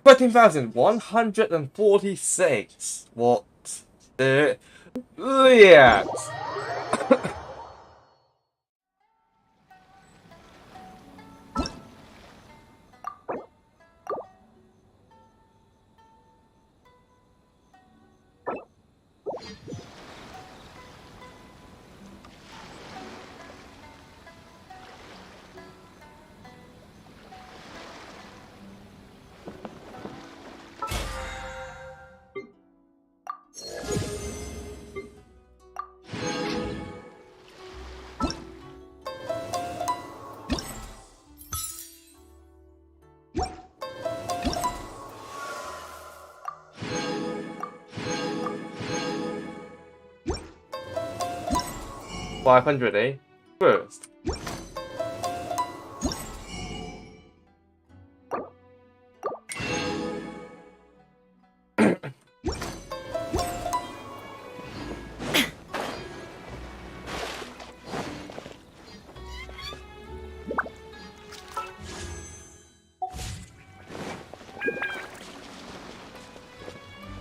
$13,146. What the yeah. $500, eh? First.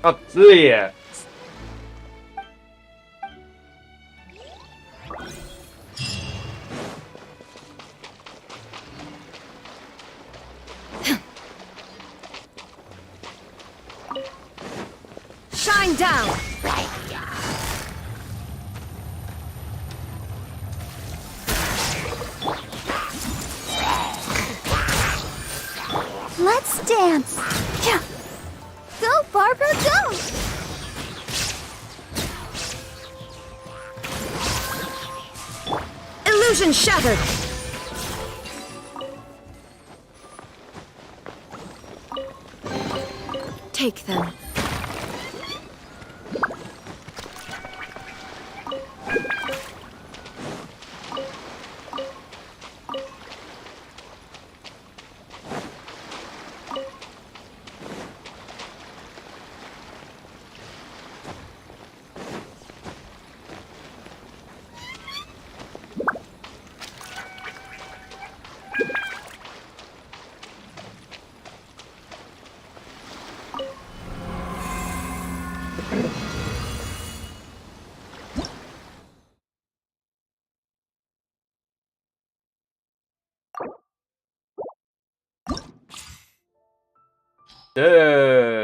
Up there. Shine down! Let's dance. Yeah. Go, Barbara, go! Illusion shattered! Take them.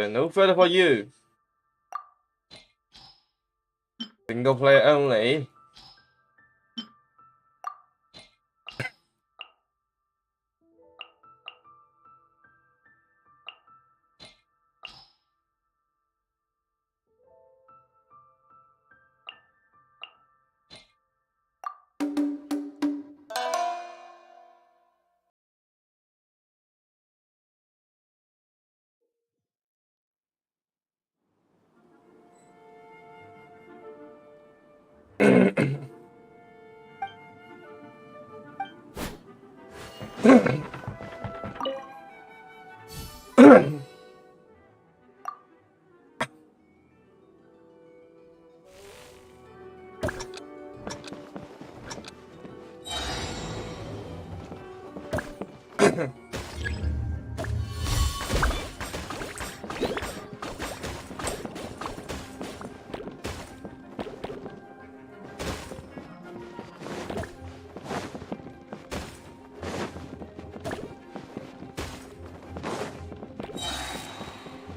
No further for you. Single player only.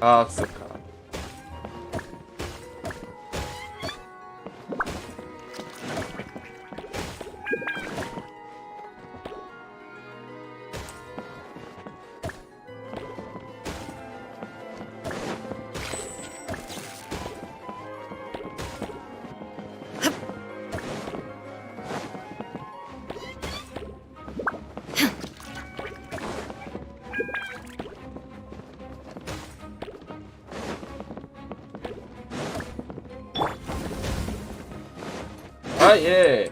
Asuka. Oh yeah.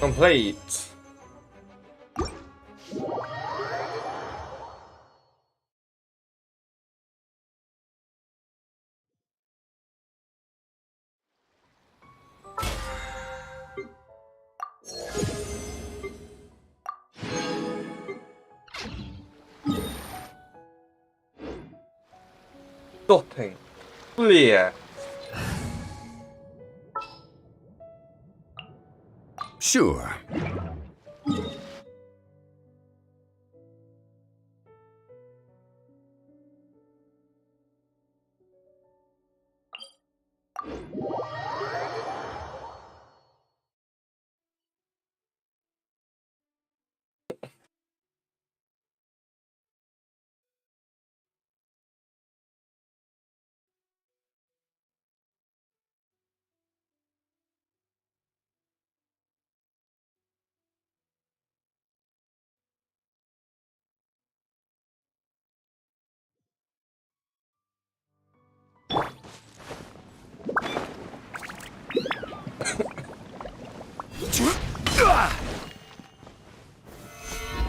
Complete. Dotting. Clear. Sure.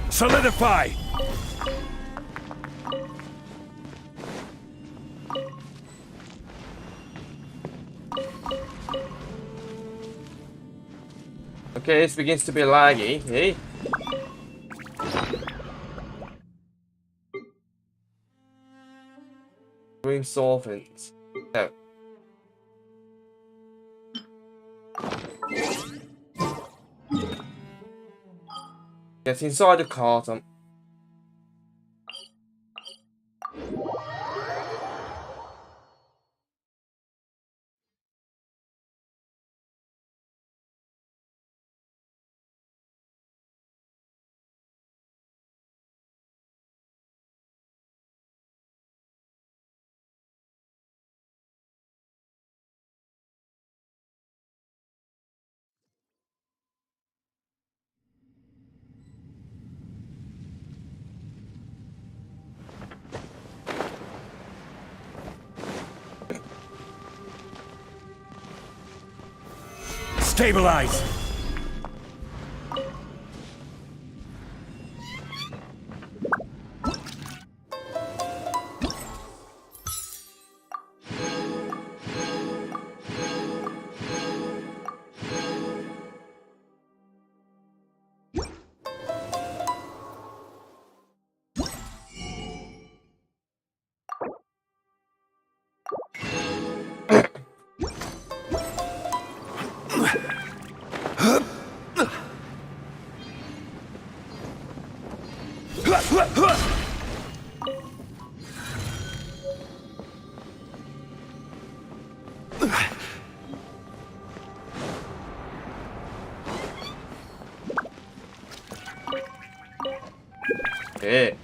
Solidify! Okay, this begins to be laggy, eh? Green solvents. No. Get inside the carton. Stabilize! Yeah.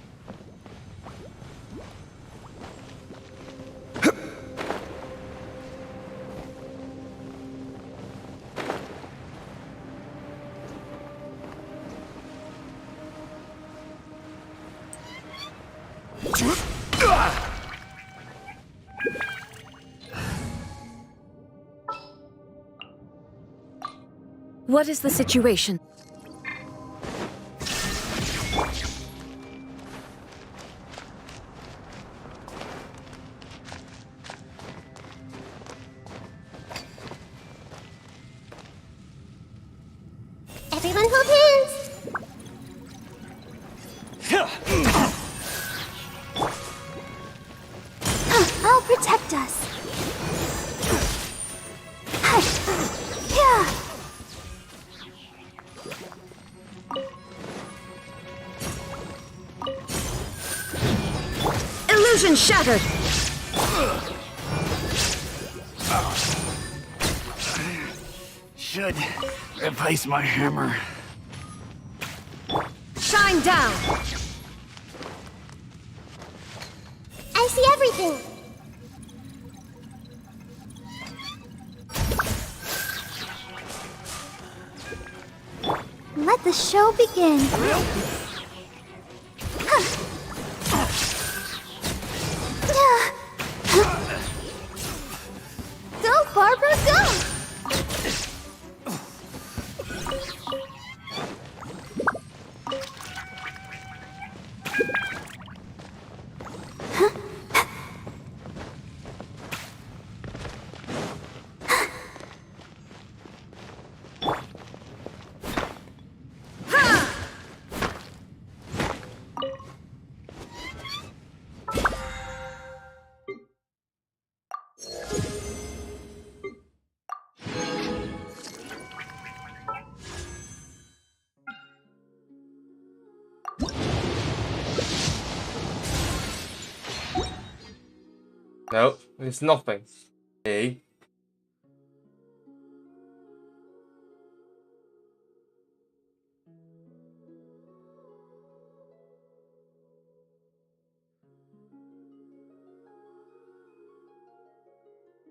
What is the situation? Everyone hold hands. I'll protect us. Yeah. Illusion shattered! Should replace my hammer. Shine down! I see everything. Let the show begin. Go, Barbara, go! No, it's nothing. E.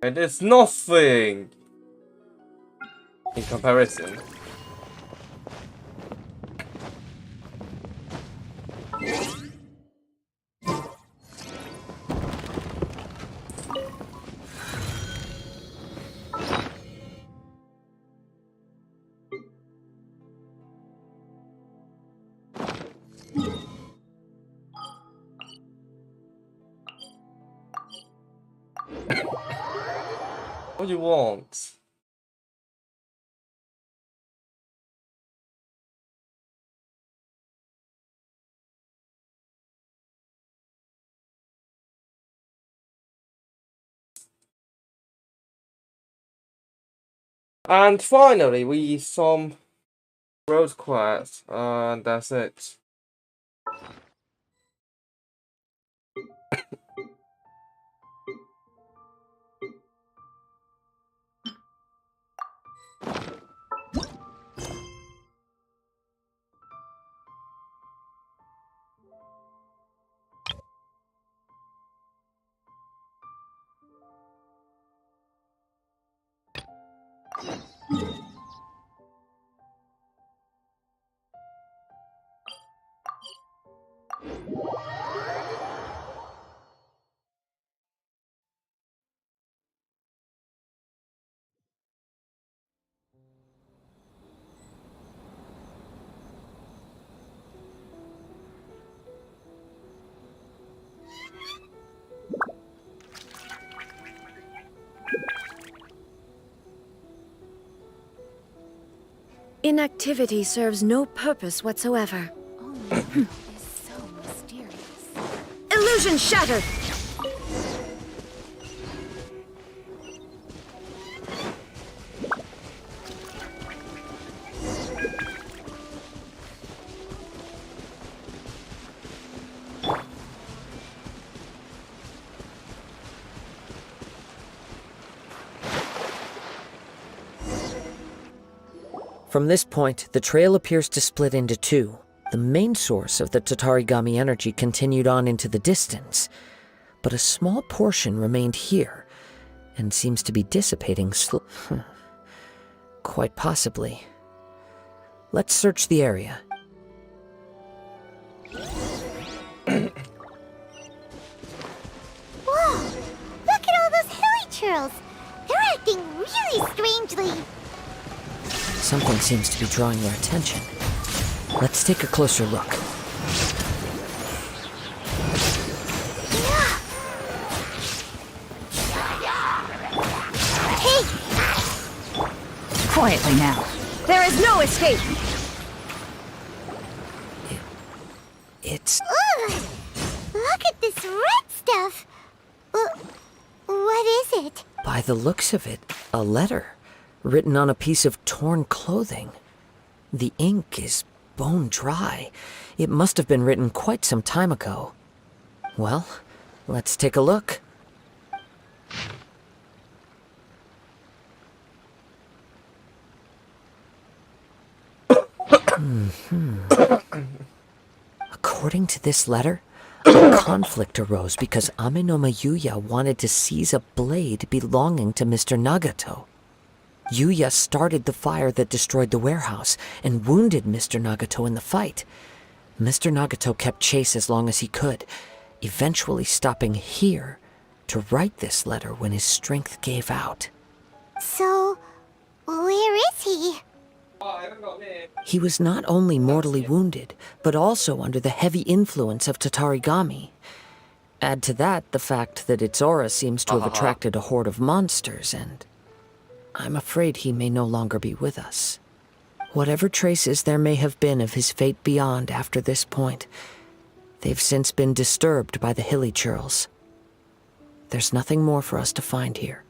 It is nothing in comparison. What do you want? And finally, we some road quest, and that's it. Inactivity serves no purpose whatsoever. Oh no, is so mysterious. Illusion shattered! From this point, the trail appears to split into two. The main source of the Tatarigami energy continued on into the distance, but a small portion remained here, and seems to be dissipating Quite possibly. Let's search the area. Whoa! Look at all those hilly churls! They're acting really strangely. Something seems to be drawing their attention. Let's take a closer look. Hey! Quietly now. There is no escape! It's... Ugh! Look at this red stuff! What is it? By the looks of it, a letter, written on a piece of torn clothing. The ink is bone dry. It must have been written quite some time ago. Well, let's take a look. According to this letter, a conflict arose because Amenoma Yuya wanted to seize a blade belonging to Mr. Nagato. Yuya started the fire that destroyed the warehouse and wounded Mr. Nagato in the fight. Mr. Nagato kept chase as long as he could, eventually stopping here to write this letter when his strength gave out. So, where is he? He was not only mortally wounded, but also under the heavy influence of Tatarigami. Add to that the fact that its aura seems to have attracted a horde of monsters, and I'm afraid he may no longer be with us. Whatever traces there may have been of his fate beyond after this point, they've since been disturbed by the hilly churls. There's nothing more for us to find here.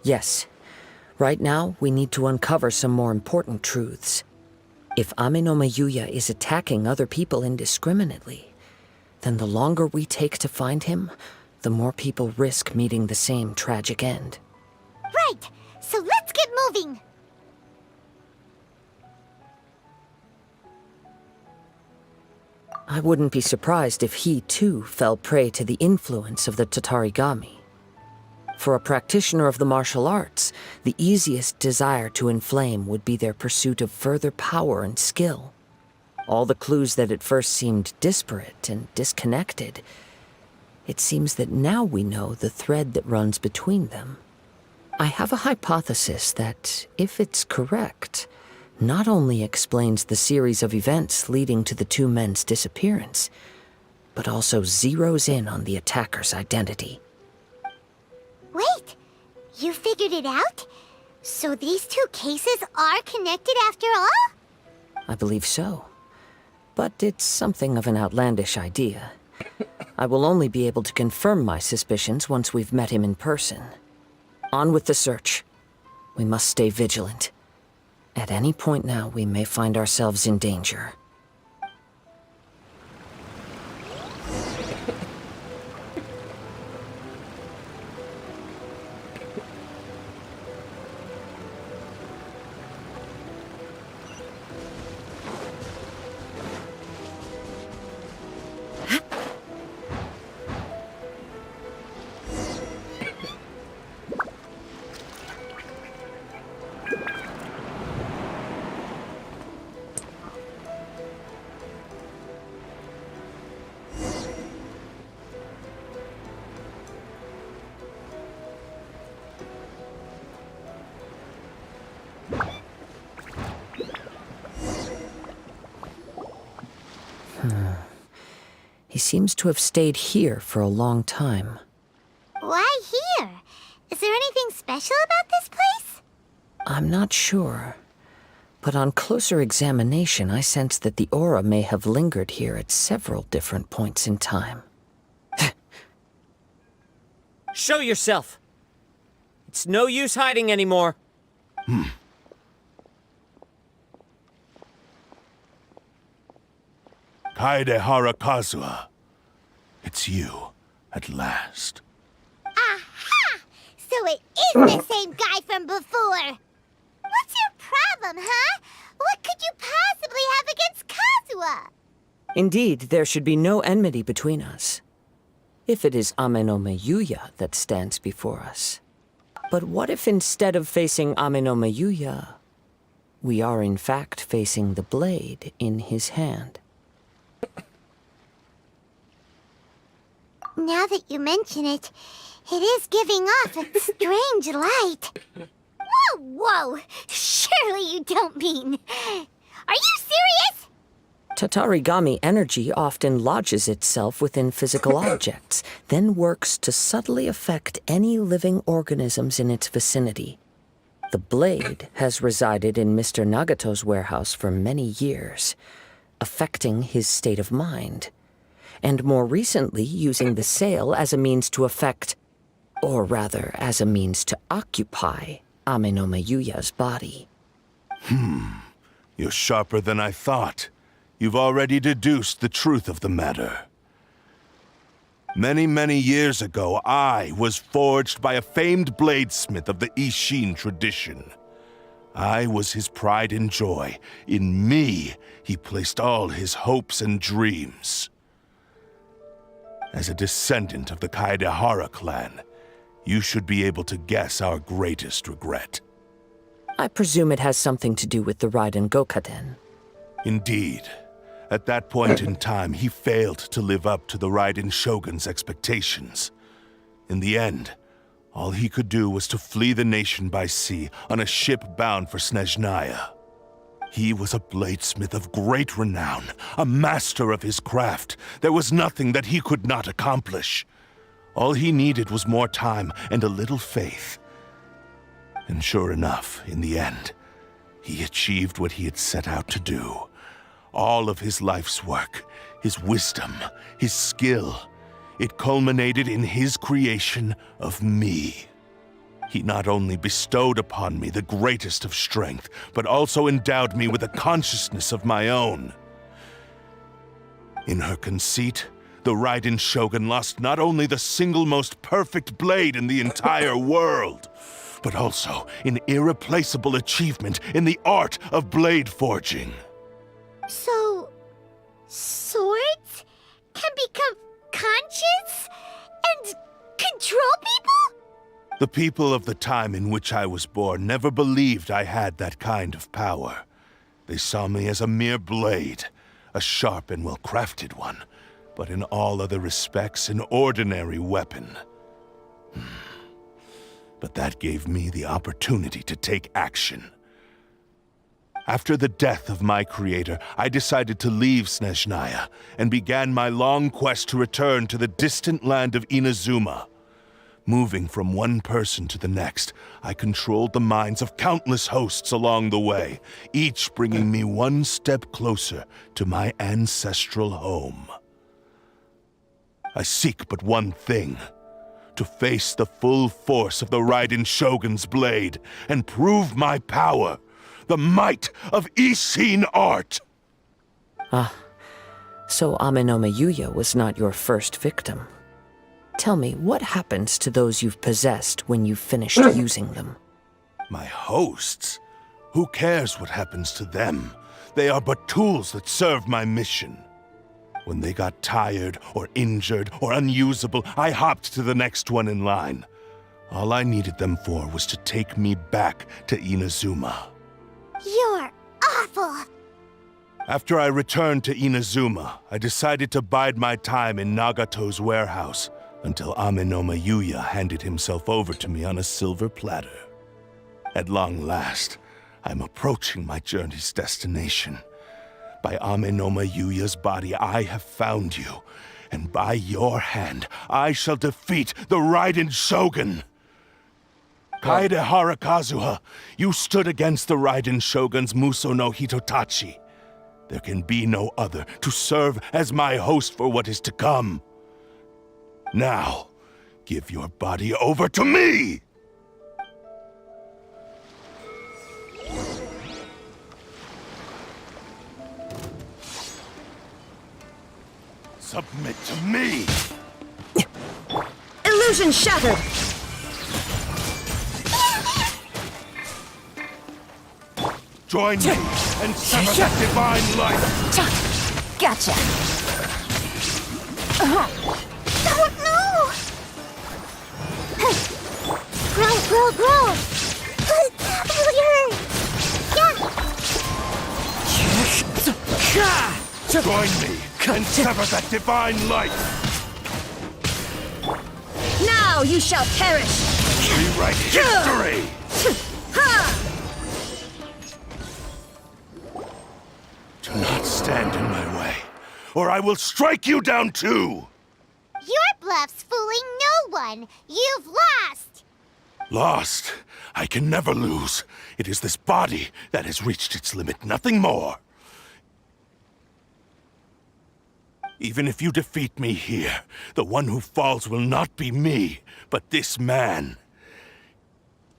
Yes, right now we need to uncover some more important truths. If Ame no Mayuya is attacking other people indiscriminately, then the longer we take to find him, the more people risk meeting the same tragic end. Right! So let's get moving! I wouldn't be surprised if he, too, fell prey to the influence of the Tatarigami. For a practitioner of the martial arts, the easiest desire to inflame would be their pursuit of further power and skill. All the clues that at first seemed disparate and disconnected, it seems that now we know the thread that runs between them. I have a hypothesis that, if it's correct, not only explains the series of events leading to the two men's disappearance, but also zeroes in on the attacker's identity. Wait! You figured it out? So these two cases are connected after all? I believe so. But it's something of an outlandish idea. I will only be able to confirm my suspicions once we've met him in person. On with the search. We must stay vigilant. At any point now, we may find ourselves in danger. He seems to have stayed here for a long time. Why here? Is there anything special about this place? I'm not sure. But on closer examination, I sense that the aura may have lingered here at several different points in time. Show yourself! It's no use hiding anymore. Kaedehara Kazuha. It's you, at last. Aha! So it is the same guy from before! What's your problem, huh? What could you possibly have against Kazuha? Indeed, there should be no enmity between us. If it is Ame no Mayuya that stands before us. But what if instead of facing Ame no Mayuya, we are in fact facing the blade in his hand? Now that you mention it, it is giving off a strange light. Whoa, whoa! Surely you don't mean... Are you serious? Tatarigami energy often lodges itself within physical objects, then works to subtly affect any living organisms in its vicinity. The blade has resided in Mr. Nagato's warehouse for many years, affecting his state of mind, and more recently using the sale as a means to affect, or rather, as a means to occupy, Ame no Mayuya's body. You're sharper than I thought. You've already deduced the truth of the matter. Many, many years ago, I was forged by a famed bladesmith of the Ishin tradition. I was his pride and joy. In me, he placed all his hopes and dreams. As a descendant of the Kaedehara clan, you should be able to guess our greatest regret. I presume it has something to do with the Raiden Gokaden. Indeed. At that point in time, he failed to live up to the Raiden Shogun's expectations. In the end, all he could do was to flee the nation by sea on a ship bound for Snezhnaya. He was a bladesmith of great renown, a master of his craft. There was nothing that he could not accomplish. All he needed was more time and a little faith. And sure enough, in the end, he achieved what he had set out to do. All of his life's work, his wisdom, his skill, it culminated in his creation of me. He not only bestowed upon me the greatest of strength, but also endowed me with a consciousness of my own. In her conceit, the Raiden Shogun lost not only the single most perfect blade in the entire world, but also an irreplaceable achievement in the art of blade forging. So, swords can become conscious and control people? The people of the time in which I was born never believed I had that kind of power. They saw me as a mere blade, a sharp and well-crafted one, but in all other respects an ordinary weapon. But that gave me the opportunity to take action. After the death of my creator, I decided to leave Snezhnaya and began my long quest to return to the distant land of Inazuma. Moving from one person to the next, I controlled the minds of countless hosts along the way, each bringing me one step closer to my ancestral home. I seek but one thing: to face the full force of the Raiden Shogun's blade and prove my power, the might of Ishin art! Ah, so Amenoma Yuya was not your first victim. Tell me, what happens to those you've possessed when you've finished using them? My hosts? Who cares what happens to them? They are but tools that serve my mission. When they got tired, or injured, or unusable, I hopped to the next one in line. All I needed them for was to take me back to Inazuma. You're awful! After I returned to Inazuma, I decided to bide my time in Nagato's warehouse until Amenoma Yuya handed himself over to me on a silver platter. At long last, I'm approaching my journey's destination. By Amenoma Yuya's body, I have found you, and by your hand, I shall defeat the Raiden Shogun! Kaede Harakazuha, you stood against the Raiden Shogun's Muso no Hitotachi. There can be no other to serve as my host for what is to come. Now, give your body over to me! Submit to me! Illusion shattered! Join me and sever that divine light! Gotcha. Oh no! Grow! Join me and sever that divine light! Now you shall perish! Rewrite history! Do not stand in my way, or I will strike you down too! Your bluff's fooling no one! You've lost! Lost? I can never lose. It is this body that has reached its limit, nothing more. Even if you defeat me here, the one who falls will not be me, but this man.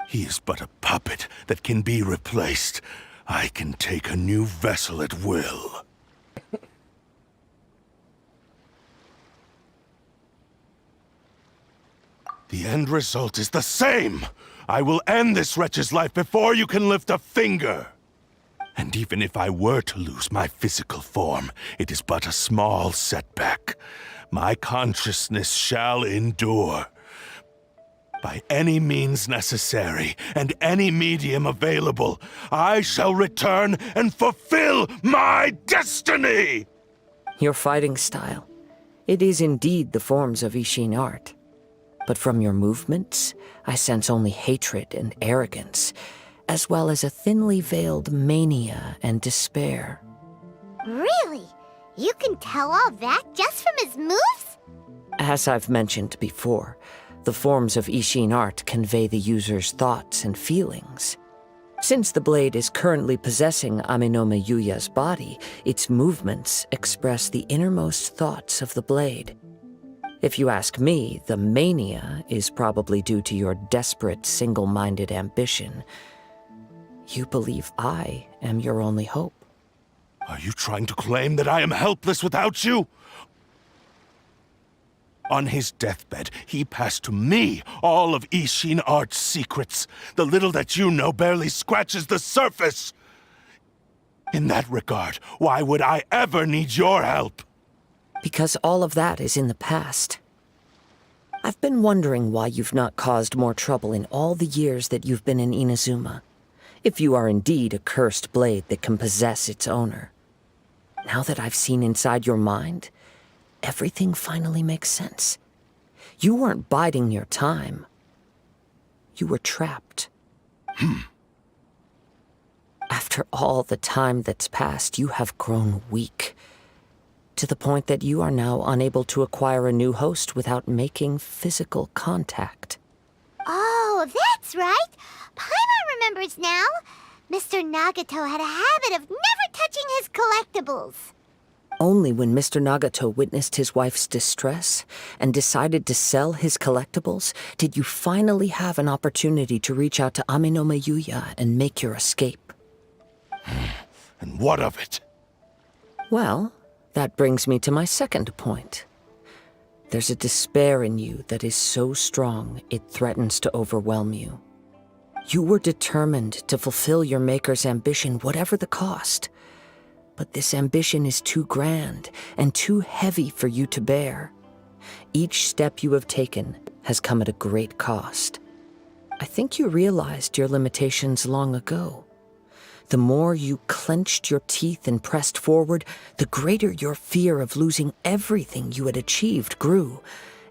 He is but a puppet that can be replaced. I can take a new vessel at will. The end result is the same! I will end this wretch's life before you can lift a finger! And even if I were to lose my physical form, it is but a small setback. My consciousness shall endure. By any means necessary, and any medium available, I shall return and fulfill my destiny! Your fighting style. It is indeed the forms of Ishin art. But from your movements, I sense only hatred and arrogance, as well as a thinly veiled mania and despair. Really? You can tell all that just from his moves? As I've mentioned before, the forms of Ishin art convey the user's thoughts and feelings. Since the blade is currently possessing Amenoma Yuya's body, its movements express the innermost thoughts of the blade. If you ask me, the mania is probably due to your desperate, single-minded ambition. You believe I am your only hope. Are you trying to claim that I am helpless without you? On his deathbed, he passed to me all of Ishin Art's secrets. The little that you know barely scratches the surface. In that regard, why would I ever need your help? Because all of that is in the past. I've been wondering why you've not caused more trouble in all the years that you've been in Inazuma. If you are indeed a cursed blade that can possess its owner. Now that I've seen inside your mind, everything finally makes sense. You weren't biding your time. You were trapped. After all the time that's passed, you have grown weak. To the point that you are now unable to acquire a new host without making physical contact. Oh, that's right. Paimon remembers now. Mr. Nagato had a habit of never touching his collectibles. Only when Mr. Nagato witnessed his wife's distress and decided to sell his collectibles did you finally have an opportunity to reach out to Amenoma Yuya and make your escape. And what of it? Well, that brings me to my second point. There's a despair in you that is so strong it threatens to overwhelm you. You were determined to fulfill your maker's ambition, whatever the cost. But this ambition is too grand and too heavy for you to bear. Each step you have taken has come at a great cost. I think you realized your limitations long ago. The more you clenched your teeth and pressed forward, the greater your fear of losing everything you had achieved grew,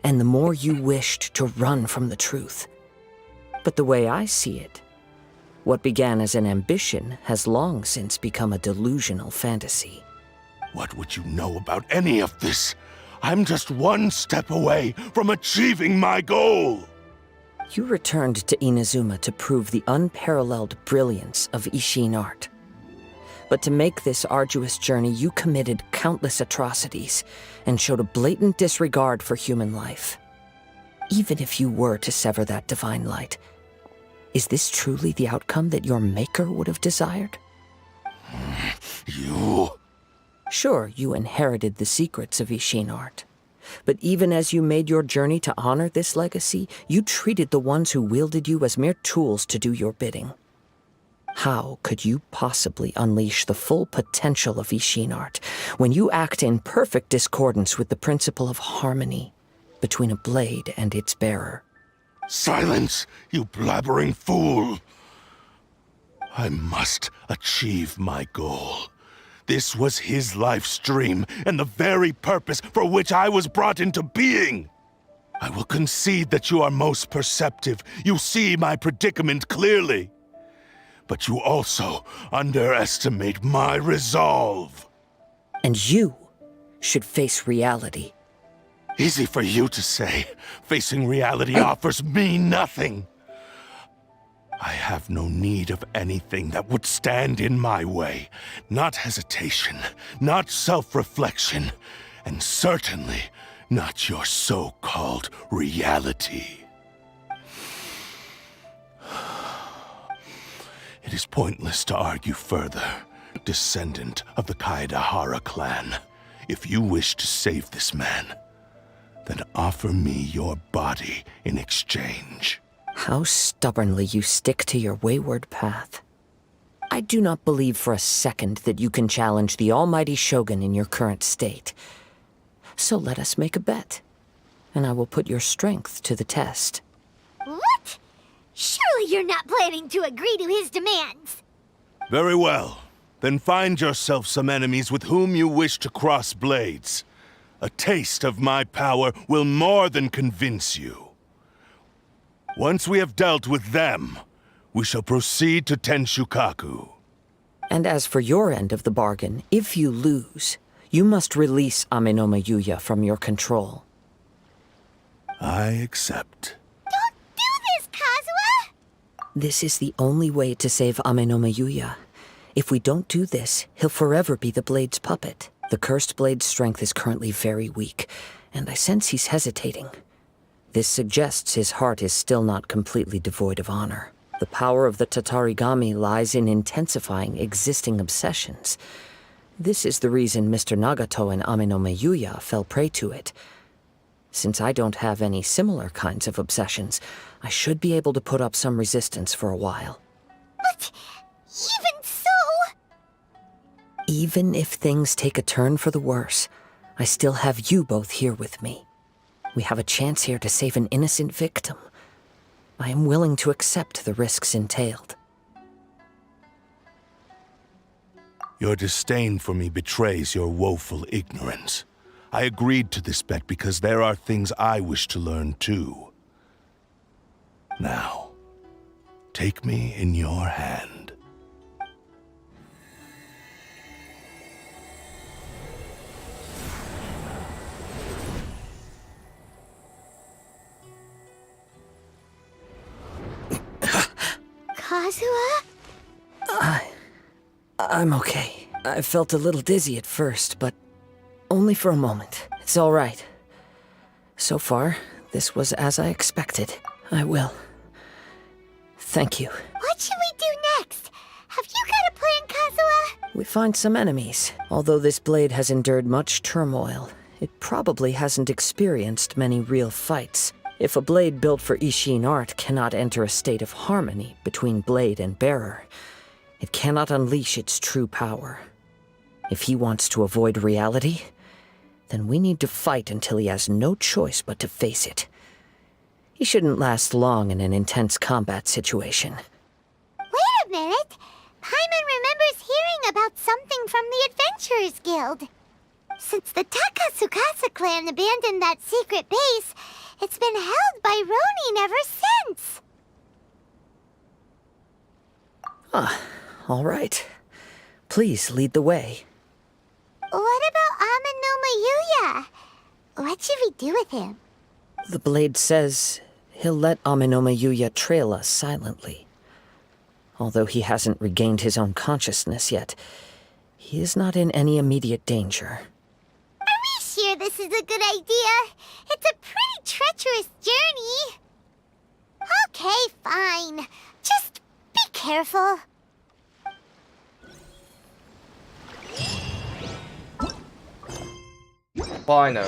and the more you wished to run from the truth. But the way I see it, what began as an ambition has long since become a delusional fantasy. What would you know about any of this? I'm just one step away from achieving my goal! You returned to Inazuma to prove the unparalleled brilliance of Ishin art. But to make this arduous journey, you committed countless atrocities and showed a blatant disregard for human life. Even if you were to sever that divine light, is this truly the outcome that your maker would have desired? You... Sure, you inherited the secrets of Ishin art. But even as you made your journey to honor this legacy, you treated the ones who wielded you as mere tools to do your bidding. How could you possibly unleash the full potential of Ishin art when you act in perfect discordance with the principle of harmony between a blade and its bearer? Silence, you blabbering fool! I must achieve my goal. This was his life's dream, and the very purpose for which I was brought into being. I will concede that you are most perceptive. You see my predicament clearly. But you also underestimate my resolve. And you should face reality. Easy for you to say. Facing reality offers me nothing. I have no need of anything that would stand in my way. Not hesitation, not self-reflection, and certainly not your so-called reality. It is pointless to argue further, descendant of the Kaedahara clan. If you wish to save this man, then offer me your body in exchange. How stubbornly you stick to your wayward path. I do not believe for a second that you can challenge the almighty Shogun in your current state. So let us make a bet, and I will put your strength to the test. What? Surely you're not planning to agree to his demands. Very well. Then find yourself some enemies with whom you wish to cross blades. A taste of my power will more than convince you. Once we have dealt with them, we shall proceed to Tenshukaku. And as for your end of the bargain, if you lose, you must release Amenoma Yuya from your control. I accept. Don't do this, Kazuha! This is the only way to save Amenoma Yuya. If we don't do this, he'll forever be the Blade's puppet. The Cursed Blade's strength is currently very weak, and I sense he's hesitating. This suggests his heart is still not completely devoid of honor. The power of the Tatarigami lies in intensifying existing obsessions. This is the reason Mr. Nagato and Amenome Yuya fell prey to it. Since I don't have any similar kinds of obsessions, I should be able to put up some resistance for a while. But even so... Even if things take a turn for the worse, I still have you both here with me. We have a chance here to save an innocent victim. I am willing to accept the risks entailed. Your disdain for me betrays your woeful ignorance. I agreed to this bet because there are things I wish to learn too. Now, take me in your hand. Kazuha? I'm okay. I felt a little dizzy at first, but only for a moment. It's all right. So far, this was as I expected. I will. Thank you. What should we do next? Have you got a plan, Kazuha? We find some enemies. Although this blade has endured much turmoil, it probably hasn't experienced many real fights. If a blade built for Ishin art cannot enter a state of harmony between blade and bearer, it cannot unleash its true power. If he wants to avoid reality, then we need to fight until he has no choice but to face it. He shouldn't last long in an intense combat situation. Wait a minute! Paimon remembers hearing about something from the Adventurers Guild. Since the Takasukasa clan abandoned that secret base, it's been held by Ronin ever since. All right. Please lead the way. What about Amenoma Yuya? What should we do with him? The blade says he'll let Amenoma Yuya trail us silently. Although he hasn't regained his own consciousness yet, he is not in any immediate danger. Are we sure this is a good idea? It's a pretty treacherous journey. Okay, fine. Just be careful. Fino.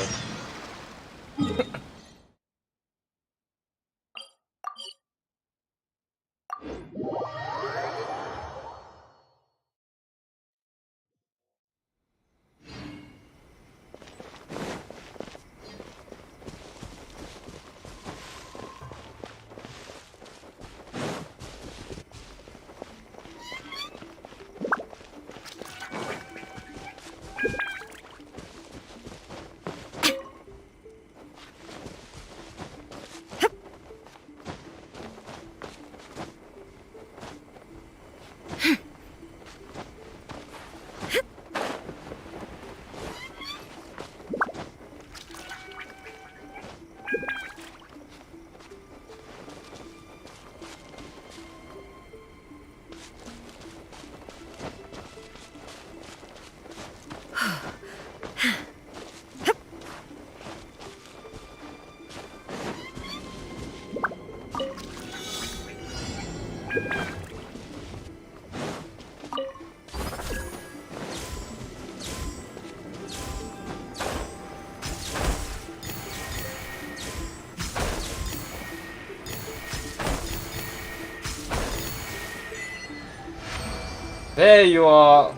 There you are.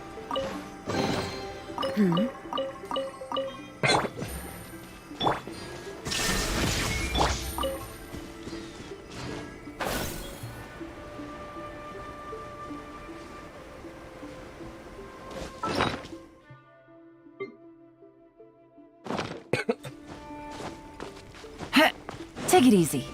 Take it easy.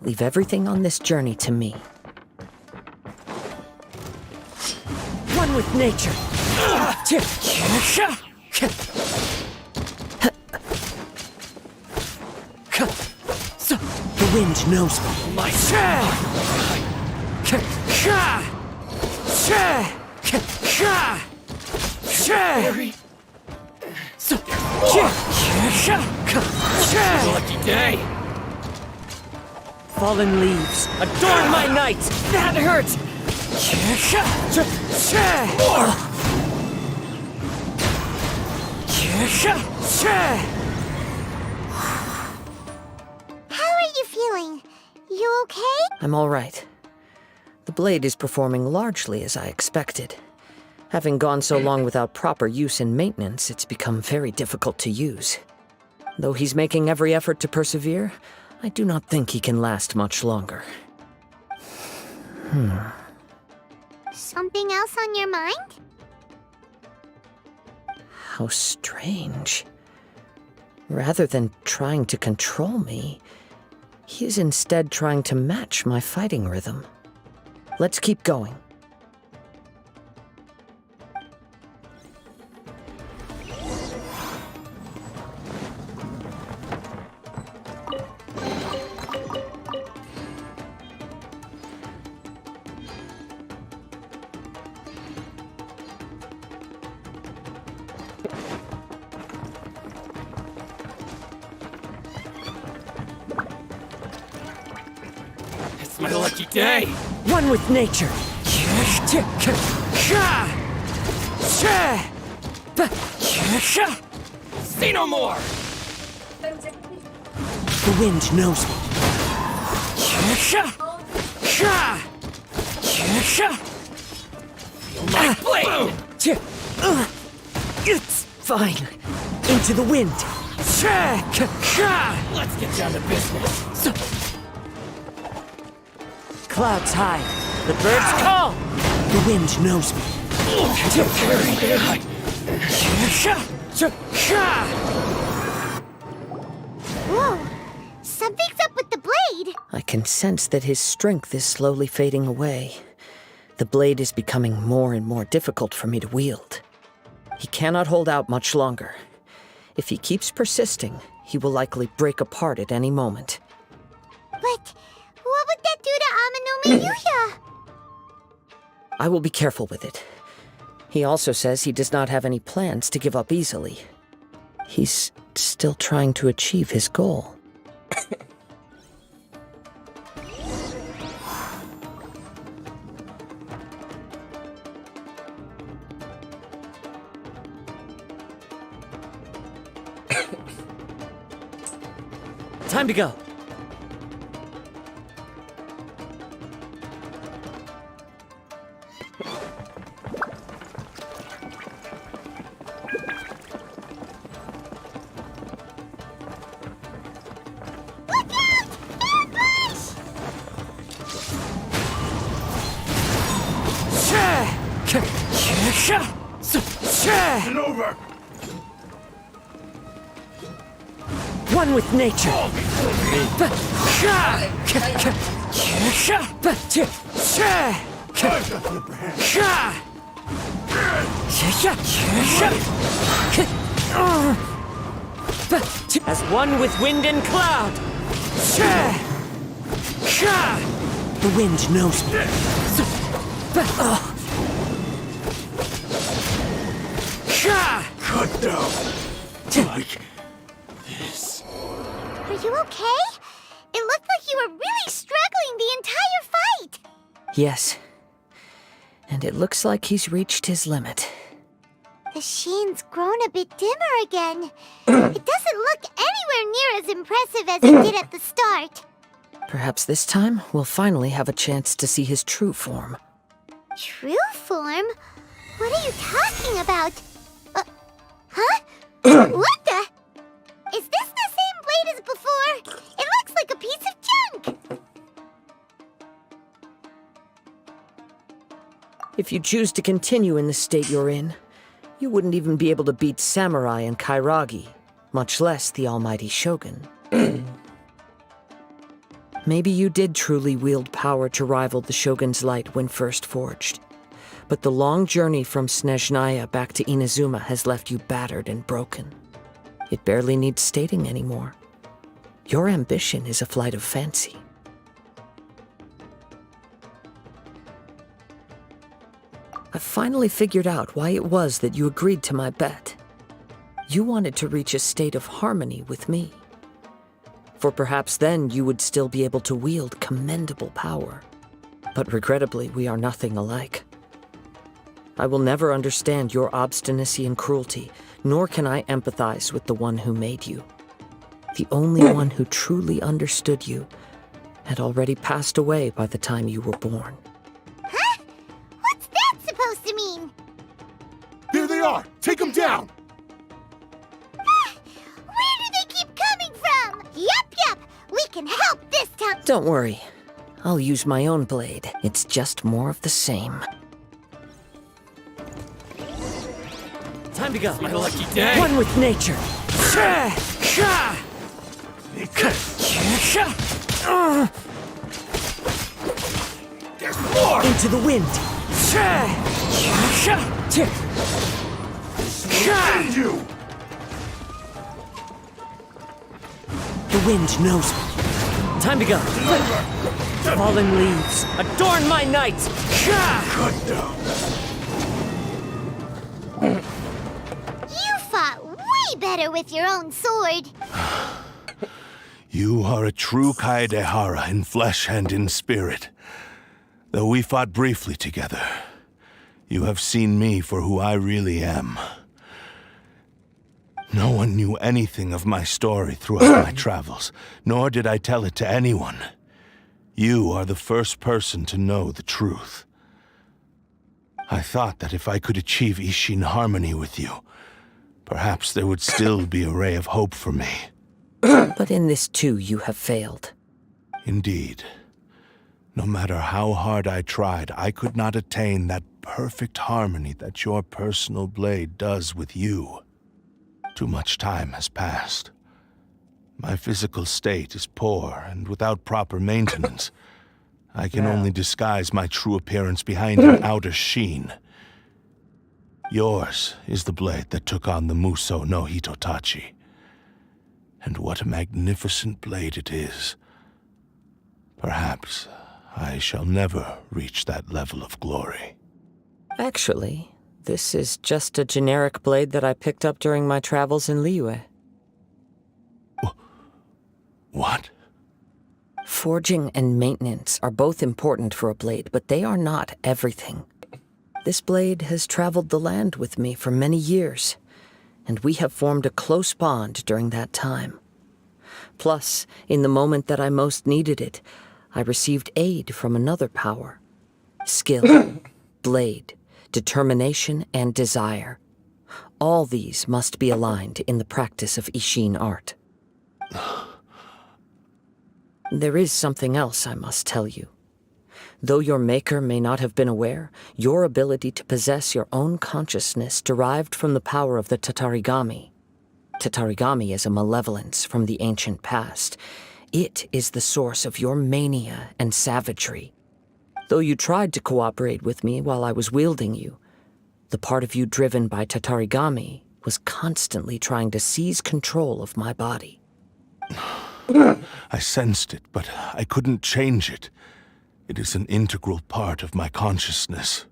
Leave everything on this journey to me. One with nature. The wind knows me. My lucky day. Fallen leaves adorn my night. That hurt. How are you feeling? You okay? I'm all right. The blade is performing largely as I expected. Having gone so long without proper use and maintenance, it's become very difficult to use. Though he's making every effort to persevere, I do not think he can last much longer. Something else on your mind? How strange. Rather than trying to control me, he is instead trying to match my fighting rhythm. Let's keep going. It's my lucky day. One with nature. Say no more. The wind knows me. My blade. It's fine. Into the wind. Let's get down to business. Clouds high. The birds call. The wind knows me. Whoa! Something's up with the blade! I can sense that his strength is slowly fading away. The blade is becoming more and more difficult for me to wield. He cannot hold out much longer. If he keeps persisting, he will likely break apart at any moment. But what would that do to Amano Mayuya? I will be careful with it. He also says he does not have any plans to give up easily. He's still trying to achieve his goal. Time to go. Over! One with nature. As one with wind and cloud. The wind knows me. Cut down! Like this. Are you okay? It looked like you were really struggling the entire fight! Yes. And it looks like he's reached his limit. The sheen's grown a bit dimmer again. It doesn't look anywhere near as impressive as it did at the start. Perhaps this time, we'll finally have a chance to see his true form. True form? What are you talking about? Huh? What the? Is this the same blade as before? It looks like a piece of junk! If you choose to continue in the state you're in, you wouldn't even be able to beat Samurai and Kairagi, much less the almighty Shogun. Maybe you did truly wield power to rival the Shogun's light when first forged. But the long journey from Snezhnaya back to Inazuma has left you battered and broken. It barely needs stating anymore. Your ambition is a flight of fancy. I finally figured out why it was that you agreed to my bet. You wanted to reach a state of harmony with me. For perhaps then you would still be able to wield commendable power. But regrettably, we are nothing alike. I will never understand your obstinacy and cruelty, nor can I empathize with the one who made you. The only one who truly understood you had already passed away by the time you were born. Huh? What's that supposed to mean? There they are! Take them down! Where do they keep coming from? Yup, we can help this time. Don't worry. I'll use my own blade. It's just more of the same. Time to go. What a lucky day. One with nature. There's more! Into the wind. You! The wind knows me. Time to go. Fallen leaves, adorn my night. Good now. You fought way better with your own sword. You are a true Kaedehara in flesh and in spirit. Though we fought briefly together, you have seen me for who I really am. No one knew anything of my story throughout my travels, nor did I tell it to anyone. You are the first person to know the truth. I thought that if I could achieve Ishin harmony with you, perhaps there would still be a ray of hope for me. But in this too, you have failed. Indeed. No matter how hard I tried, I could not attain that perfect harmony that your personal blade does with you. Too much time has passed. My physical state is poor, and without proper maintenance, I can only disguise my true appearance behind an outer sheen. Yours is the blade that took on the Muso no Hitotachi. And what a magnificent blade it is. Perhaps I shall never reach that level of glory. Actually, this is just a generic blade that I picked up during my travels in Liyue. What? Forging and maintenance are both important for a blade, but they are not everything. This blade has traveled the land with me for many years, and we have formed a close bond during that time. Plus, in the moment that I most needed it, I received aid from another power. Skill, blade, determination, and desire. All these must be aligned in the practice of Ishin art. There is something else I must tell you. Though your maker may not have been aware, your ability to possess your own consciousness derived from the power of the Tatarigami. Tatarigami is a malevolence from the ancient past. It is the source of your mania and savagery. Though you tried to cooperate with me while I was wielding you, the part of you driven by Tatarigami was constantly trying to seize control of my body. I sensed it, but I couldn't change it. It is an integral part of my consciousness.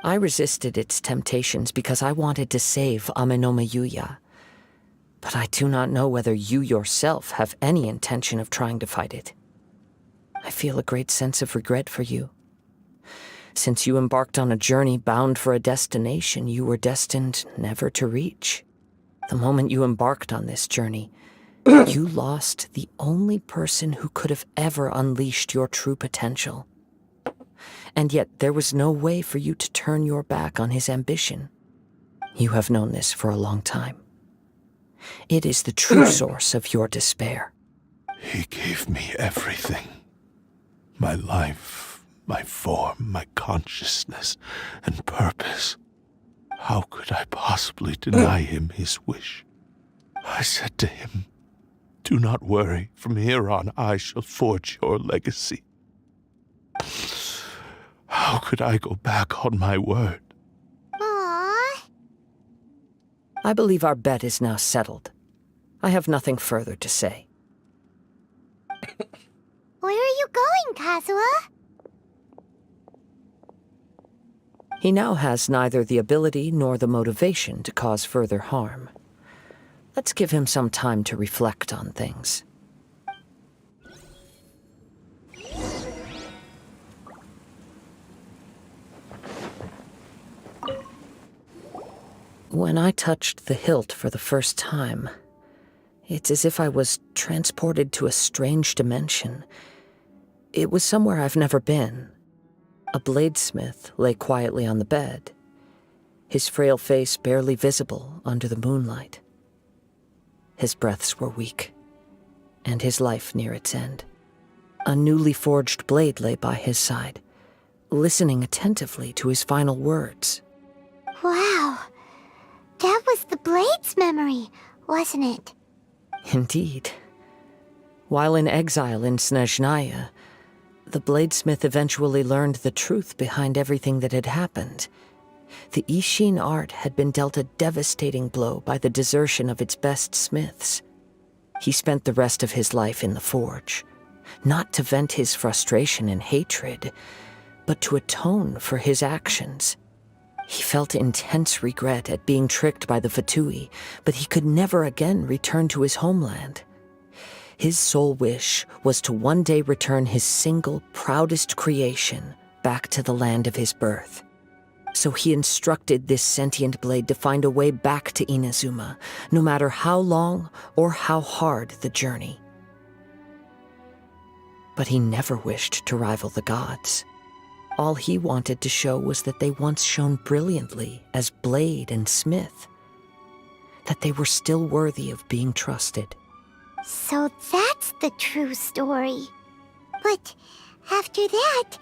I resisted its temptations because I wanted to save Amenoma Yuya. But I do not know whether you yourself have any intention of trying to fight it. I feel a great sense of regret for you. Since you embarked on a journey bound for a destination you were destined never to reach. The moment you embarked on this journey, you lost the only person who could have ever unleashed your true potential. And yet there was no way for you to turn your back on his ambition. You have known this for a long time. It is the true source of your despair. He gave me everything. My life, my form, my consciousness, and purpose. How could I possibly deny him his wish? I said to him, Do not worry. From here on, I shall forge your legacy. How could I go back on my word? Aww. I believe our bet is now settled. I have nothing further to say. Where are you going, Kazuha? He now has neither the ability nor the motivation to cause further harm. Let's give him some time to reflect on things. When I touched the hilt for the first time, it's as if I was transported to a strange dimension. It was somewhere I've never been. A bladesmith lay quietly on the bed, his frail face barely visible under the moonlight. His breaths were weak, and his life near its end. A newly forged blade lay by his side, listening attentively to his final words. Wow. That was the Blade's memory, wasn't it? Indeed. While in exile in Snezhnaya, the bladesmith eventually learned the truth behind everything that had happened. The Ishin art had been dealt a devastating blow by the desertion of its best smiths. He spent the rest of his life in the forge, not to vent his frustration and hatred, but to atone for his actions. He felt intense regret at being tricked by the Fatui, but he could never again return to his homeland. His sole wish was to one day return his single, proudest creation back to the land of his birth. So he instructed this sentient blade to find a way back to Inazuma, no matter how long or how hard the journey. But he never wished to rival the gods. All he wanted to show was that they once shone brilliantly as blade and smith, that they were still worthy of being trusted. So that's the true story. But after that,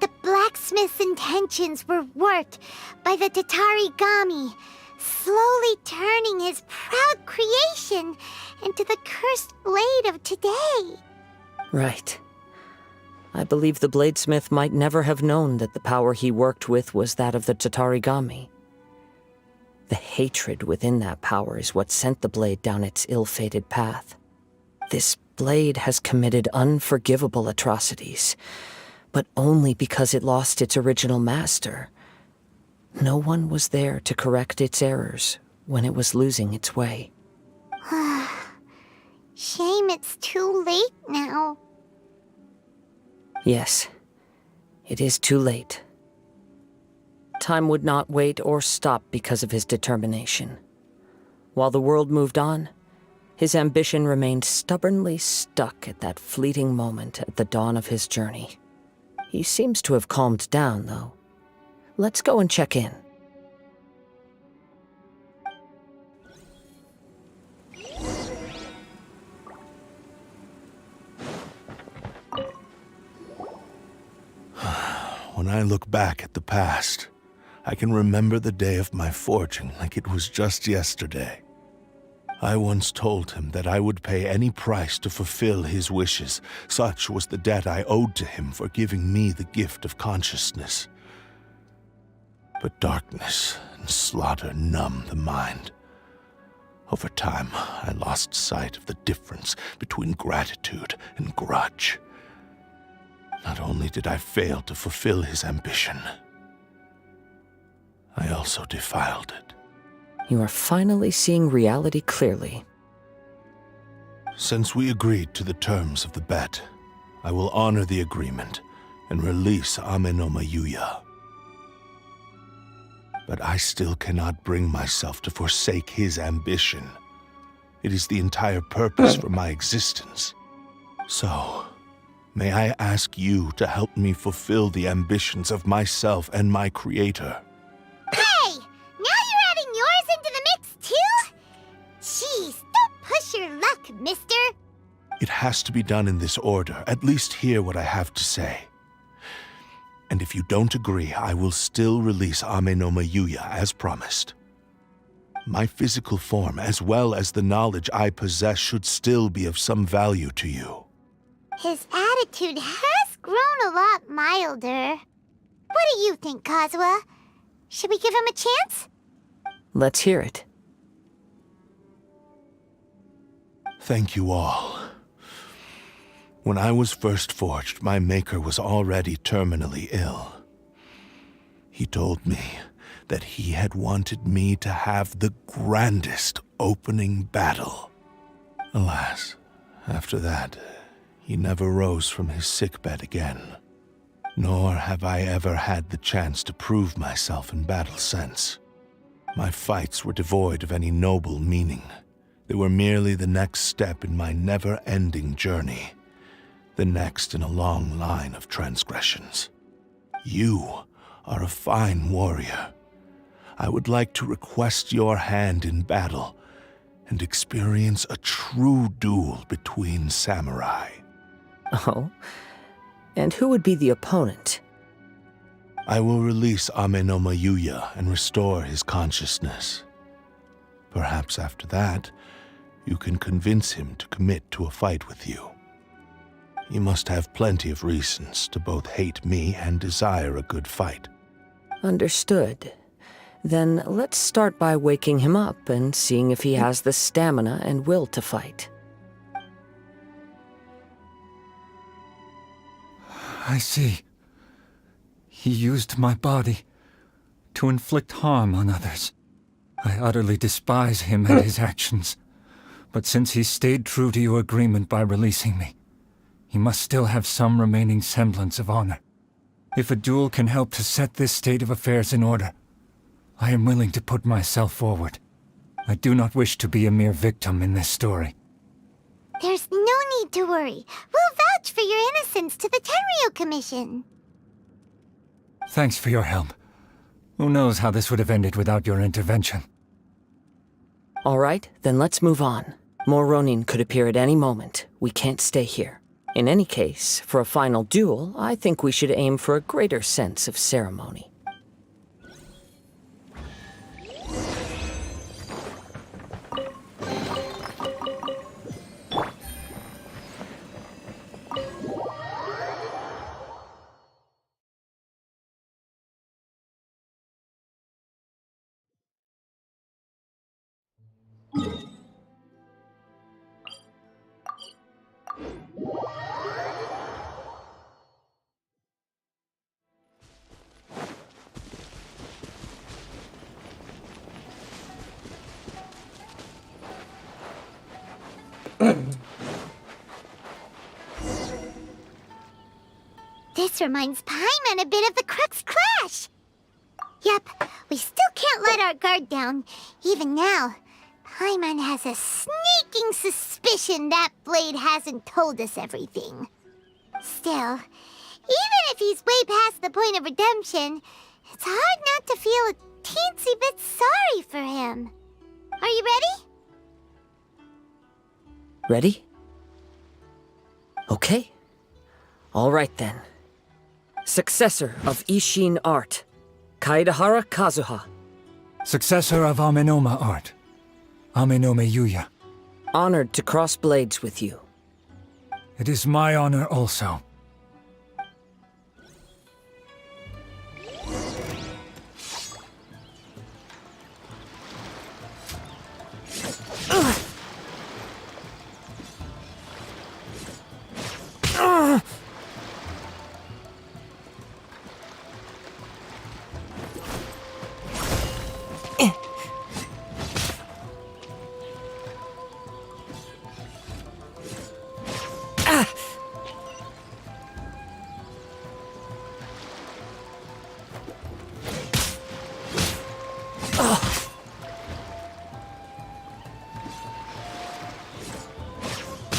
the blacksmith's intentions were worked by the Tatarigami, slowly turning his proud creation into the cursed blade of today. Right. I believe the bladesmith might never have known that the power he worked with was that of the Tatarigami. The hatred within that power is what sent the blade down its ill-fated path. This blade has committed unforgivable atrocities, but only because it lost its original master. No one was there to correct its errors when it was losing its way. Shame it's too late now. Yes, it is too late. Time would not wait or stop because of his determination. While the world moved on, his ambition remained stubbornly stuck at that fleeting moment at the dawn of his journey. He seems to have calmed down, though. Let's go and check in. When I look back at the past, I can remember the day of my forging like it was just yesterday. I once told him that I would pay any price to fulfill his wishes. Such was the debt I owed to him for giving me the gift of consciousness. But darkness and slaughter numb the mind. Over time, I lost sight of the difference between gratitude and grudge. Not only did I fail to fulfill his ambition, I also defiled it. You are finally seeing reality clearly. Since we agreed to the terms of the bet, I will honor the agreement and release Amenoma Yuya. But I still cannot bring myself to forsake his ambition. It is the entire purpose for my existence. So, may I ask you to help me fulfill the ambitions of myself and my creator? Hey! Now you're adding yours into the mix, too? Jeez, don't push your luck, mister. It has to be done in this order. At least hear what I have to say. And if you don't agree, I will still release Amenoma Yuya as promised. My physical form, as well as the knowledge I possess, should still be of some value to you. His attitude has grown a lot milder. What do you think, Kazuha? Should we give him a chance? Let's hear it. Thank you all. When I was first forged, my maker was already terminally ill. He told me that he had wanted me to have the grandest opening battle. Alas, after that, he never rose from his sickbed again. Nor have I ever had the chance to prove myself in battle since. My fights were devoid of any noble meaning. They were merely the next step in my never-ending journey. The next in a long line of transgressions. You are a fine warrior. I would like to request your hand in battle and experience a true duel between samurai. Oh? And who would be the opponent? I will release Amenoma Yuya and restore his consciousness. Perhaps after that, you can convince him to commit to a fight with you. He must have plenty of reasons to both hate me and desire a good fight. Understood. Then let's start by waking him up and seeing if he has the stamina and will to fight. I see. He used my body to inflict harm on others. I utterly despise him and his actions. But since he stayed true to your agreement by releasing me, he must still have some remaining semblance of honor. If a duel can help to set this state of affairs in order, I am willing to put myself forward. I do not wish to be a mere victim in this story. There's no need to worry. We'll vouch for your innocence to the Tenryu Commission. Thanks for your help. Who knows how this would have ended without your intervention? All right, then let's move on. More Ronin could appear at any moment. We can't stay here. In any case, for a final duel, I think we should aim for a greater sense of ceremony. This reminds Paimon a bit of the Crux Clash. Yep, we still can't let our guard down. Even now, Paimon has a sneaking suspicion that Blade hasn't told us everything. Still, even if he's way past the point of redemption, it's hard not to feel a teensy bit sorry for him. Are you ready? Ready? Okay. All right then. Successor of Ishin Art, Kaedahara Kazuha. Successor of Amenoma Art, Amenoma Yuya. Honored to cross blades with you. It is my honor also.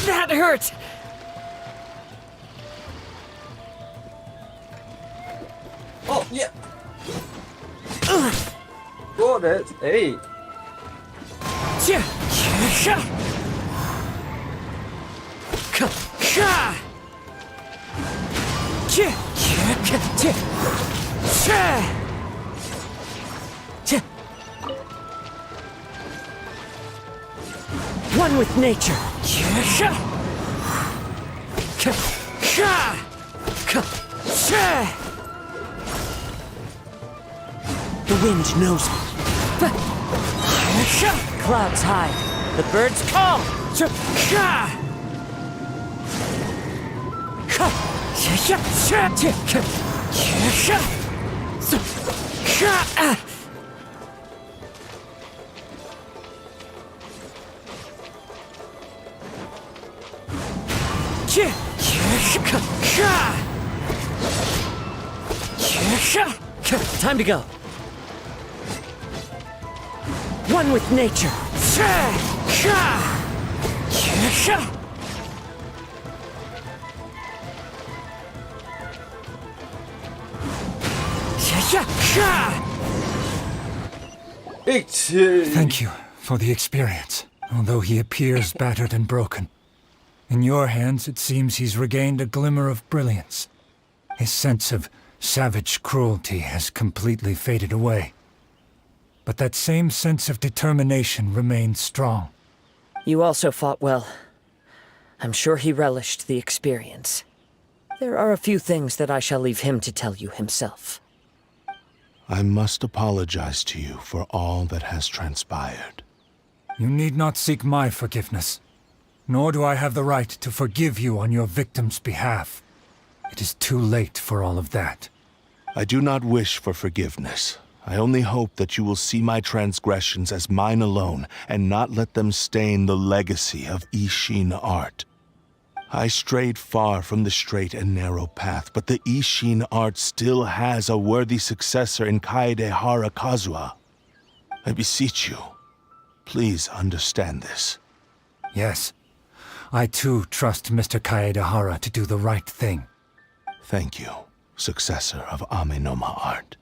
That hurt! Oh, yeah. Got it. Hey. One with nature. The wind knows me. Clouds hide. The birds call. Time to go. One with nature. Thank you for the experience, although he appears battered and broken. In your hands, it seems he's regained a glimmer of brilliance. His sense of savage cruelty has completely faded away. But that same sense of determination remains strong. You also fought well. I'm sure he relished the experience. There are a few things that I shall leave him to tell you himself. I must apologize to you for all that has transpired. You need not seek my forgiveness. Nor do I have the right to forgive you on your victim's behalf. It is too late for all of that. I do not wish for forgiveness. I only hope that you will see my transgressions as mine alone, and not let them stain the legacy of Ishin art. I strayed far from the straight and narrow path, but the Ishin art still has a worthy successor in Kaedehara Kazuha. I beseech you, please understand this. Yes, I too trust Mr. Kaedehara to do the right thing. Thank you, successor of Amenoma art.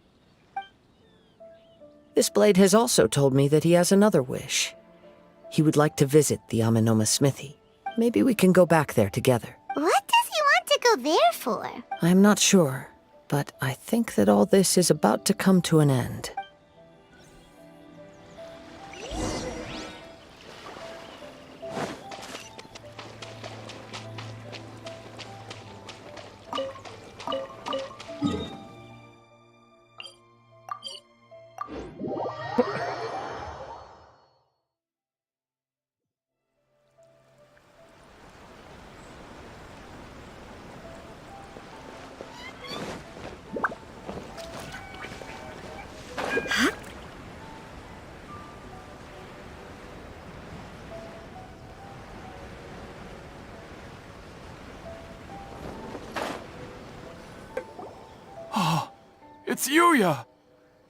This blade has also told me that he has another wish. He would like to visit the Amenoma smithy. Maybe we can go back there together. What does he want to go there for? I'm not sure, but I think that all this is about to come to an end. It's Yuya!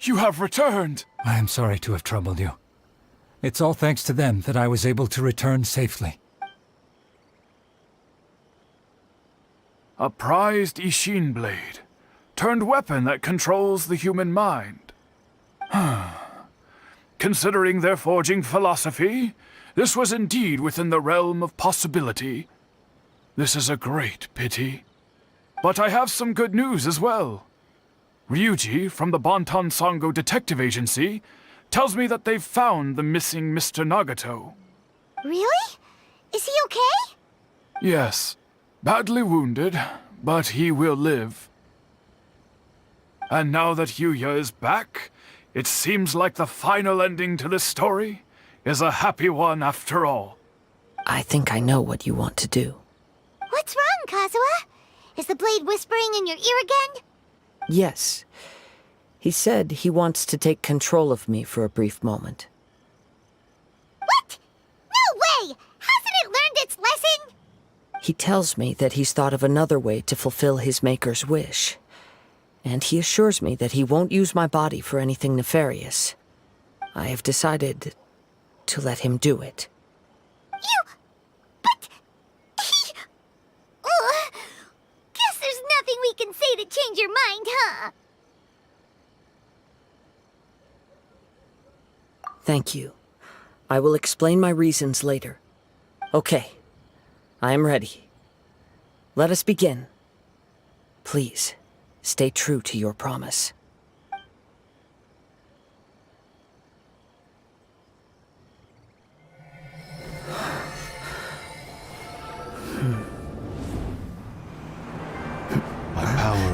You have returned! I am sorry to have troubled you. It's all thanks to them that I was able to return safely. A prized Ishin blade. Turned weapon that controls the human mind. Considering their forging philosophy, this was indeed within the realm of possibility. This is a great pity. But I have some good news as well. Ryuji, from the Bonton Sango Detective Agency, tells me that they've found the missing Mr. Nagato. Really? Is he okay? Yes. Badly wounded, but he will live. And now that Yuya is back, it seems like the final ending to this story is a happy one after all. I think I know what you want to do. What's wrong, Kazuha? Is the blade whispering in your ear again? Yes. He said he wants to take control of me for a brief moment. What? No way! Hasn't it learned its lesson? He tells me that he's thought of another way to fulfill his maker's wish. And he assures me that he won't use my body for anything nefarious. I have decided to let him do it. But... Ugh. Guess there's nothing we can say to change your mind, huh? Thank you. I will explain my reasons later. Okay. I am ready. Let us begin. Please, stay true to your promise.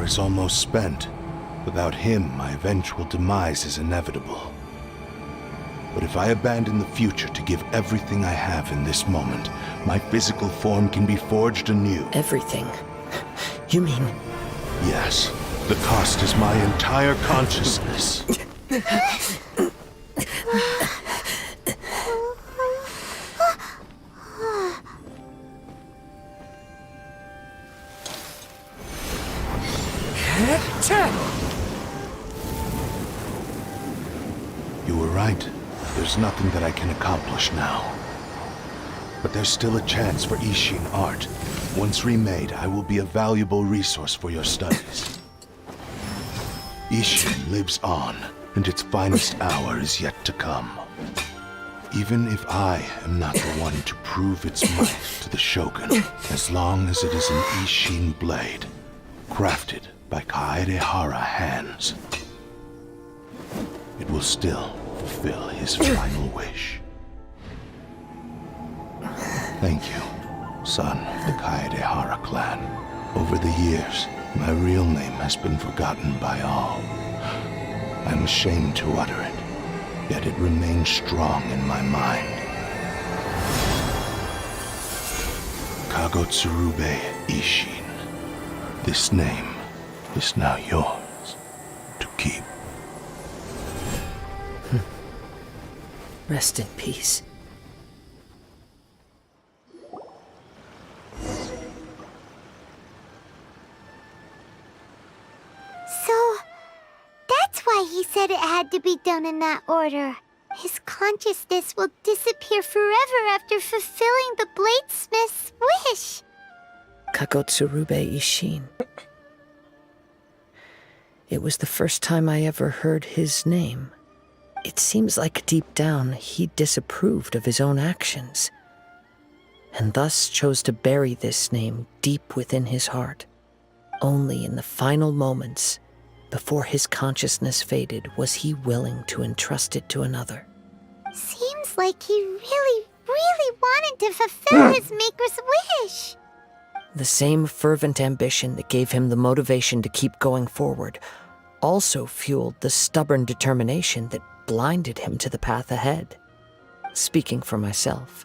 is almost spent. Without him, my eventual demise is inevitable. But if I abandon the future to give everything I have in this moment, my physical form can be forged anew. Everything? You mean... Yes. The cost is my entire consciousness. You were right. There's nothing that I can accomplish now. But there's still a chance for Ishin art. Once remade, I will be a valuable resource for your studies. Ishin lives on, and its finest hour is yet to come. Even if I am not the one to prove its might to the Shogun, as long as it is an Ishin blade, crafted by Kaedehara hands, it will still fulfill his final wish. Thank you, son of the Kaedehara clan. Over the years, my real name has been forgotten by all. I'm ashamed to utter it, yet it remains strong in my mind. Kagotsurube Ishin. This name is now yours to keep. Rest in peace. So, that's why he said it had to be done in that order. His consciousness will disappear forever after fulfilling the bladesmith's wish. Kagotsurube Ishin. It was the first time I ever heard his name. It seems like deep down he disapproved of his own actions, and thus chose to bury this name deep within his heart. Only in the final moments, before his consciousness faded, was he willing to entrust it to another. Seems like he really wanted to fulfill his maker's wish. The same fervent ambition that gave him the motivation to keep going forward also fueled the stubborn determination that blinded him to the path ahead. Speaking for myself,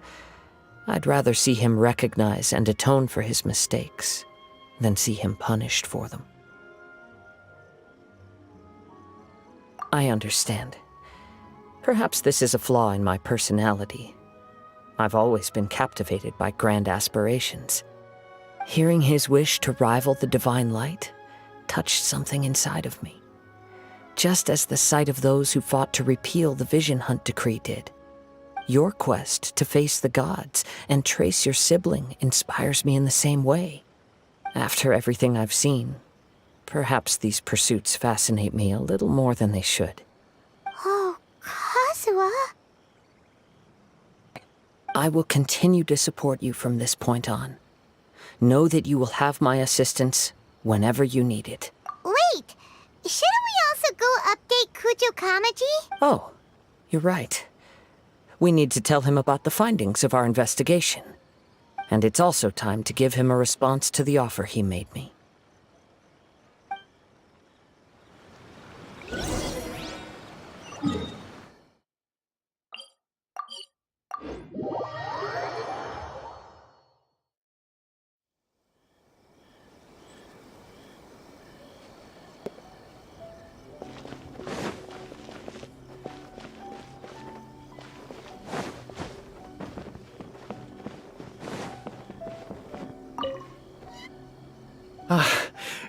I'd rather see him recognize and atone for his mistakes than see him punished for them. I understand. Perhaps this is a flaw in my personality. I've always been captivated by grand aspirations. Hearing his wish to rival the divine light touched something inside of me, just as the sight of those who fought to repeal the Vision Hunt decree did. Your quest to face the gods and trace your sibling inspires me in the same way. After everything I've seen, perhaps these pursuits fascinate me a little more than they should. Oh, Kazuha. I will continue to support you from this point on. Know that you will have my assistance whenever you need it. Wait! Shouldn't we also go update Kujo Kamaji? Oh, you're right. We need to tell him about the findings of our investigation. And it's also time to give him a response to the offer he made me.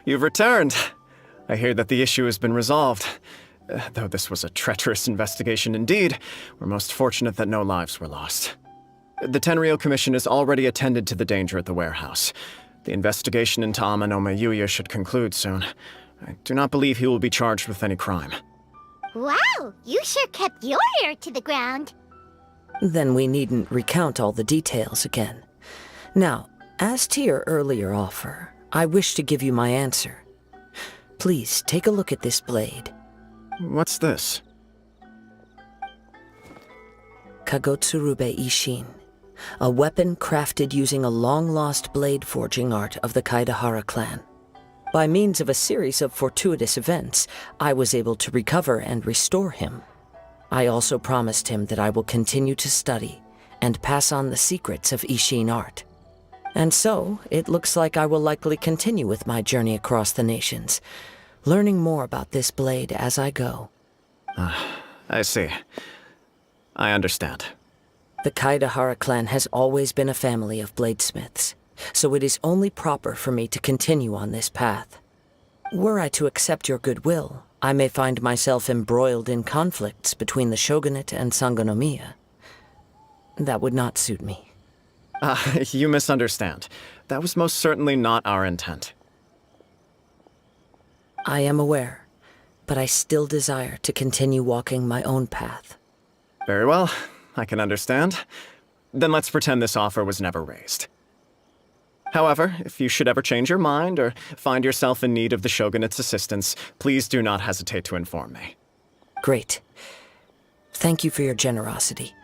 You've returned. I hear that the issue has been resolved. Though this was a treacherous investigation indeed, we're most fortunate that no lives were lost. The Tenryou Commission has already attended to the danger at the warehouse. The investigation into Amanome Yuya should conclude soon. I do not believe he will be charged with any crime. Wow, you sure kept your ear to the ground. Then we needn't recount all the details again. Now, as to your earlier offer, I wish to give you my answer. Please take a look at this blade. What's this? Kagotsurube Ishin, a weapon crafted using a long-lost blade forging art of the Kaedehara clan. By means of a series of fortuitous events, I was able to recover and restore him. I also promised him that I will continue to study and pass on the secrets of Ishin art. And so, it looks like I will likely continue with my journey across the nations, learning more about this blade as I go. I see. I understand. The Kaidahara clan has always been a family of bladesmiths, so it is only proper for me to continue on this path. Were I to accept your goodwill, I may find myself embroiled in conflicts between the shogunate and Sangonomiya. That would not suit me. You misunderstand. That was most certainly not our intent. I am aware, but I still desire to continue walking my own path. Very well, I can understand. Then let's pretend this offer was never raised. However, if you should ever change your mind or find yourself in need of the Shogunate's assistance, please do not hesitate to inform me. Great. Thank you for your generosity.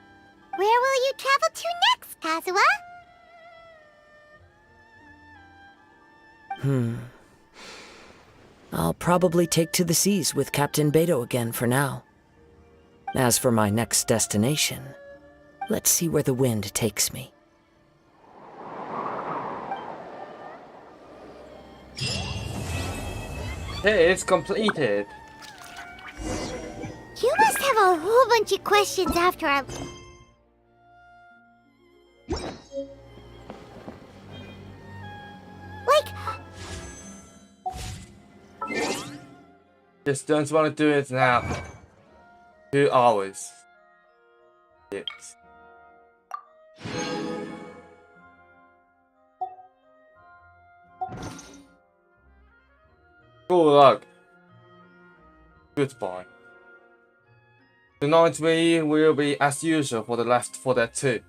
Where will you travel to next, Kazuha? I'll probably take to the seas with Captain Beto again for now. As for my next destination, let's see where the wind takes me. Hey, it's completed. You must have a whole bunch of questions after I... Just don't want to do it now. 2 hours. Yes. Good luck. Goodbye. Tonight we will be as usual for that too.